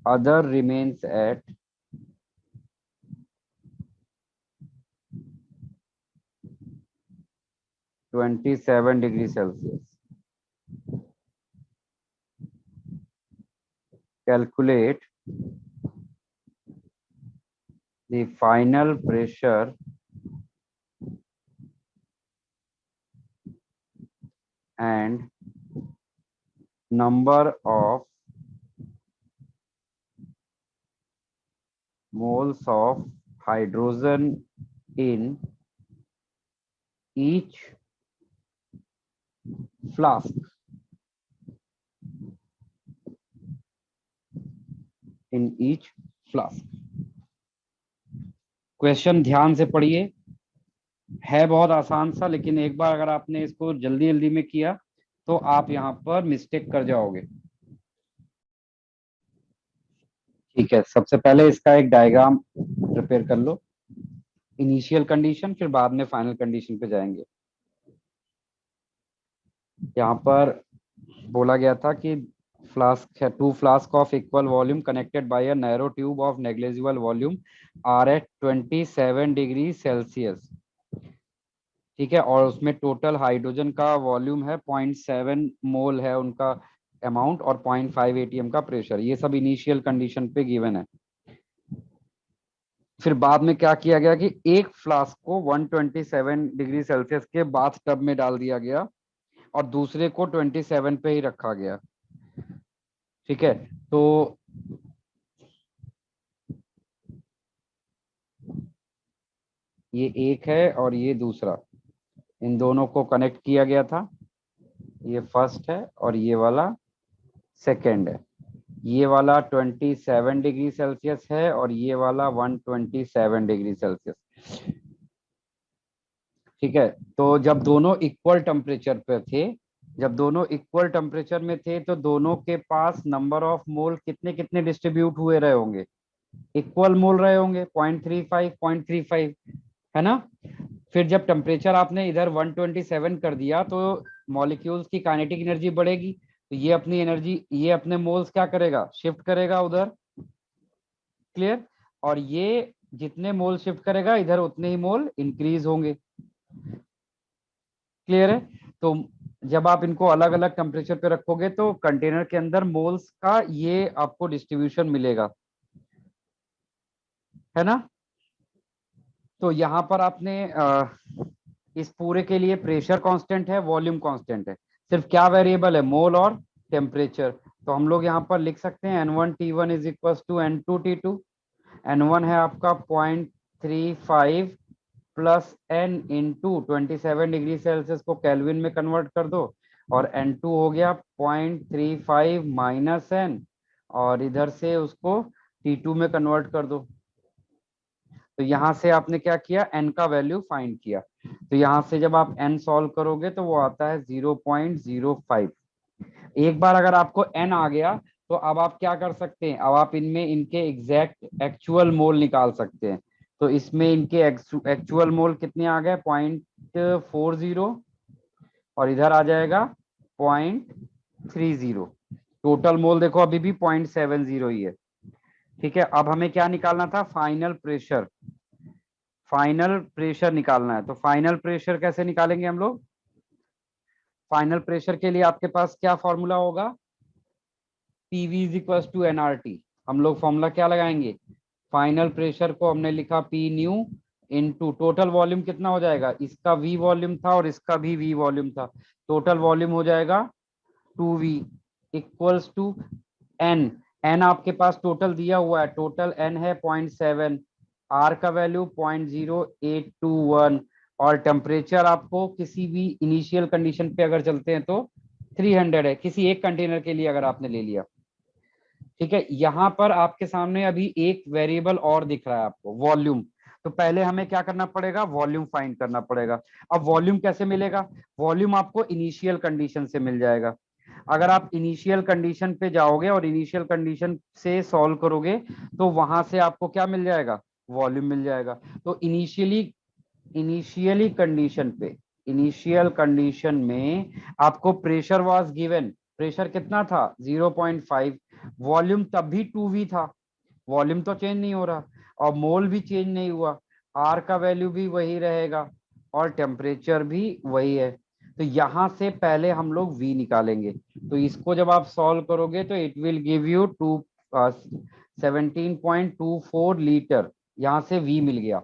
other remains at 27 degrees Celsius. Calculate the final pressure and number of moles of hydrogen in each flask. In each flask. Question ध्यान से पढ़िए, है बहुत आसान सा, लेकिन एक बार अगर आपने इसको जल्दी जल्दी में किया तो आप यहाँ पर मिस्टेक कर जाओगे। ठीक है, सबसे पहले इसका एक डायग्राम प्रिपेयर कर लो, इनिशियल कंडीशन, फिर बाद में फाइनल कंडीशन पे जाएंगे। यहाँ पर बोला गया था कि फ्लास्क है, 2 flask of equal volume connected by a narrow tube of negligible volume are at 27 degree Celsius. ठीक है, और उसमें टोटल हाइड्रोजन का वॉल्यूम है 0.7 मोल है उनका अमाउंट, और 0.5 एटीएम का प्रेशर। ये सब इनिशियल कंडीशन पे गिवन है। फिर बाद में क्या किया गया कि एक फ्लास्क को 127 डिग्री सेल्सियस के बाथ टब में डाल दिया गया और दूसरे को 27 पे ही रखा गया। ठीक है, तो ये एक है और ये दूसरा, इन दोनों को कनेक्ट किया गया था। ये फर्स्ट है और ये वाला सेकंड है। ये वाला 27 डिग्री सेल्सियस है और ये वाला 127 डिग्री सेल्सियस। ठीक है, तो जब दोनों इक्वल टेम्परेचर पे थे, जब दोनों इक्वल टेम्परेचर में थे, तो दोनों के पास नंबर ऑफ मोल कितने कितने डिस्ट्रीब्यूट हुए रहे होंगे, इक्वल मोल रहे होंगे, 0.35 है ना। फिर जब टेम्परेचर आपने इधर 127 कर दिया तो मॉलिक्यूल्स की काइनेटिक एनर्जी बढ़ेगी, तो ये अपनी एनर्जी, ये अपने मोल्स क्या करेगा, शिफ्ट करेगा उधर। क्लियर, और ये जितने मोल शिफ्ट करेगा इधर उतने ही मोल इंक्रीज होंगे। क्लियर है, तो जब आप इनको अलग अलग टेम्परेचर पे रखोगे तो कंटेनर के अंदर मोल्स का ये आपको डिस्ट्रीब्यूशन मिलेगा, है ना। तो यहाँ पर आपने इस पूरे के लिए प्रेशर कांस्टेंट है, वॉल्यूम कांस्टेंट है, सिर्फ क्या वेरिएबल है, मोल और टेम्परेचर। तो हम लोग यहाँ पर लिख सकते हैं N1T1 is equal to N2T2। N1 है आपका 0.35 plus N into 27 degree Celsius को केल्विन में कन्वर्ट कर दो, और N2 हो गया 0.35 माइनस N, और इधर से उसको T2 में कन्वर्ट कर दो। तो यहाँ से आपने क्या किया, N का वैल्यू फाइंड किया। तो यहाँ से जब आप N सॉल्व करोगे तो वो आता है 0.05। एक बार अगर आपको N आ गया तो अब आप क्या कर सकते हैं, अब आप इनमें इनके एग्जैक्ट एक्चुअल मोल निकाल सकते हैं। तो इसमें इनके एक्चुअल मोल कितने आ गए, 0.40, और इधर आ जाएगा 0.30। टोटल मोल देखो अभी भी 0.70 ही है। ठीक है, अब हमें क्या निकालना था, फाइनल प्रेशर। फाइनल प्रेशर निकालना है, तो फाइनल प्रेशर कैसे निकालेंगे हम लोग। फाइनल प्रेशर के लिए आपके पास क्या फॉर्मूला होगा, PV is equal to NRT। हम लोग फॉर्मूला क्या लगाएंगे, फाइनल प्रेशर को हमने लिखा P new into total volume कितना हो जाएगा, इसका V वॉल्यूम था और इसका भी V वॉल्यूम था, टोटल वॉल्यूम हो जाएगा 2V equals to N। N आपके पास टोटल दिया हुआ है, टोटल N है 0.7, R का वैल्यू 0.0821, और टेम्परेचर आपको किसी भी इनिशियल कंडीशन पे अगर चलते हैं तो 300 है, किसी एक कंटेनर के लिए अगर आपने ले लिया। ठीक है, यहाँ पर आपके सामने अभी एक वेरिएबल और दिख रहा है आपको, वॉल्यूम। तो पहले हमें क्या करना पड़ेगा, वॉल्यूम फाइंड करना पड़ेगा। अब वॉल्यूम कैसे मिलेगा, वॉल्यूम आपको इनिशियल कंडीशन से मिल जाएगा। अगर आप इनिशियल कंडीशन पे जाओगे और इनिशियल कंडीशन से सॉल्व करोगे तो वहां से आपको क्या मिल जाएगा, वॉल्यूम मिल जाएगा। तो इनिशियली कंडीशन पे, इनिशियल कंडीशन में आपको प्रेशर वाज गिवन, प्रेशर कितना था 0.5, वॉल्यूम तब भी 2V था, वॉल्यूम तो चेंज नहीं हो रहा, और मोल भी चेंज नहीं हुआ, R का वैल्यू भी वही रहेगा और टेम्परेचर भी वही है। तो यहाँ से पहले हम लोग V निकालेंगे। तो इसको जब आप सॉल्व करोगे तो it will give you 17.24 litre, यहाँ से V मिल गया।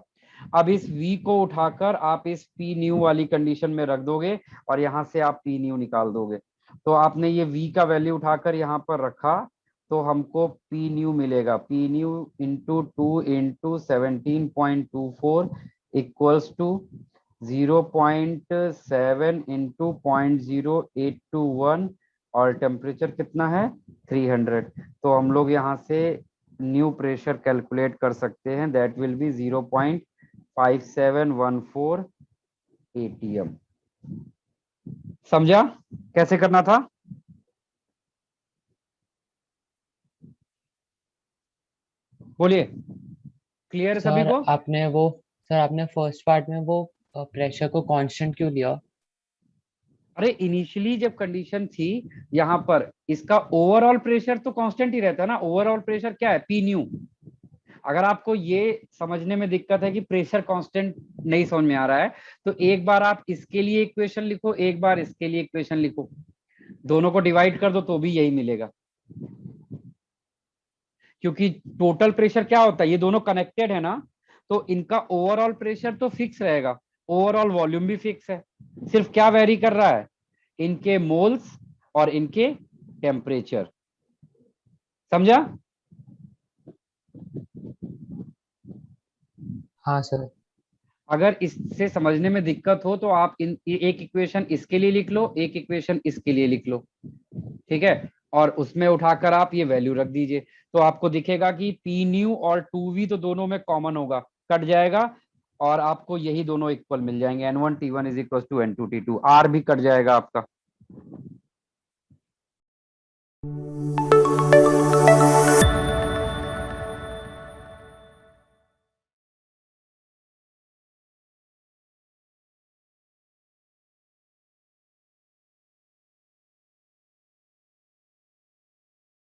अब इस V को उठाकर आप इस P न्यू वाली कंडीशन में रख दोगे और यहाँ से आप P न्यू निकाल दोगे। तो आपने ये V का वैल्यू उठाकर यहाँ पर रखा तो हमको P न्यू मिलेगा, P new into 2 into 17.24 equals to 0.7 into 0.0821, और टेम्परेचर कितना है 300। तो हम लोग यहाँ से न्यू प्रेशर कैलकुलेट कर सकते हैं, दैट विल बी 0.5714 ATM। समझा कैसे करना था। बोलिए, क्लियर सभी सर को। आपने वो, सर आपने फर्स्ट पार्ट में वो प्रेशर को कांस्टेंट क्यों लिया। अरे इनिशियली जब कंडीशन थी यहाँ पर, इसका ओवरऑल प्रेशर तो कांस्टेंट ही रहता है ना। ओवरऑल प्रेशर क्या है, पी न्यू। अगर आपको ये समझने में दिक्कत है कि प्रेशर कांस्टेंट नहीं समझ में आ रहा है, तो एक बार आप इसके लिए इक्वेशन लिखो, एक बार इसके लिए इक्वेशन लिखो, दोनों को डिवाइड कर दो तो भी यही मिलेगा। क्योंकि टोटल प्रेशर क्या होता है, ये दोनों कनेक्टेड है ना, तो इनका ओवरऑल प्रेशर तो फिक्स रहेगा, ओवरऑल वॉल्यूम भी फिक्स है। सिर्फ क्या वेरी कर रहा है, इनके मोल्स और इनके टेम्परेचर। समझा? हाँ सर। अगर इससे समझने में दिक्कत हो तो आप एक इक्वेशन इसके लिए लिख लो, एक इक्वेशन इसके लिए लिख लो, ठीक है, और उसमें उठाकर आप ये वैल्यू रख दीजिए, तो आपको दिखेगा कि पी न्यू और 2v तो दोनों में कॉमन होगा, कट जाएगा, और आपको यही दोनों इक्वल मिल जाएंगे, n1 t1 is equal to n2 t2, r भी कट जाएगा आपका।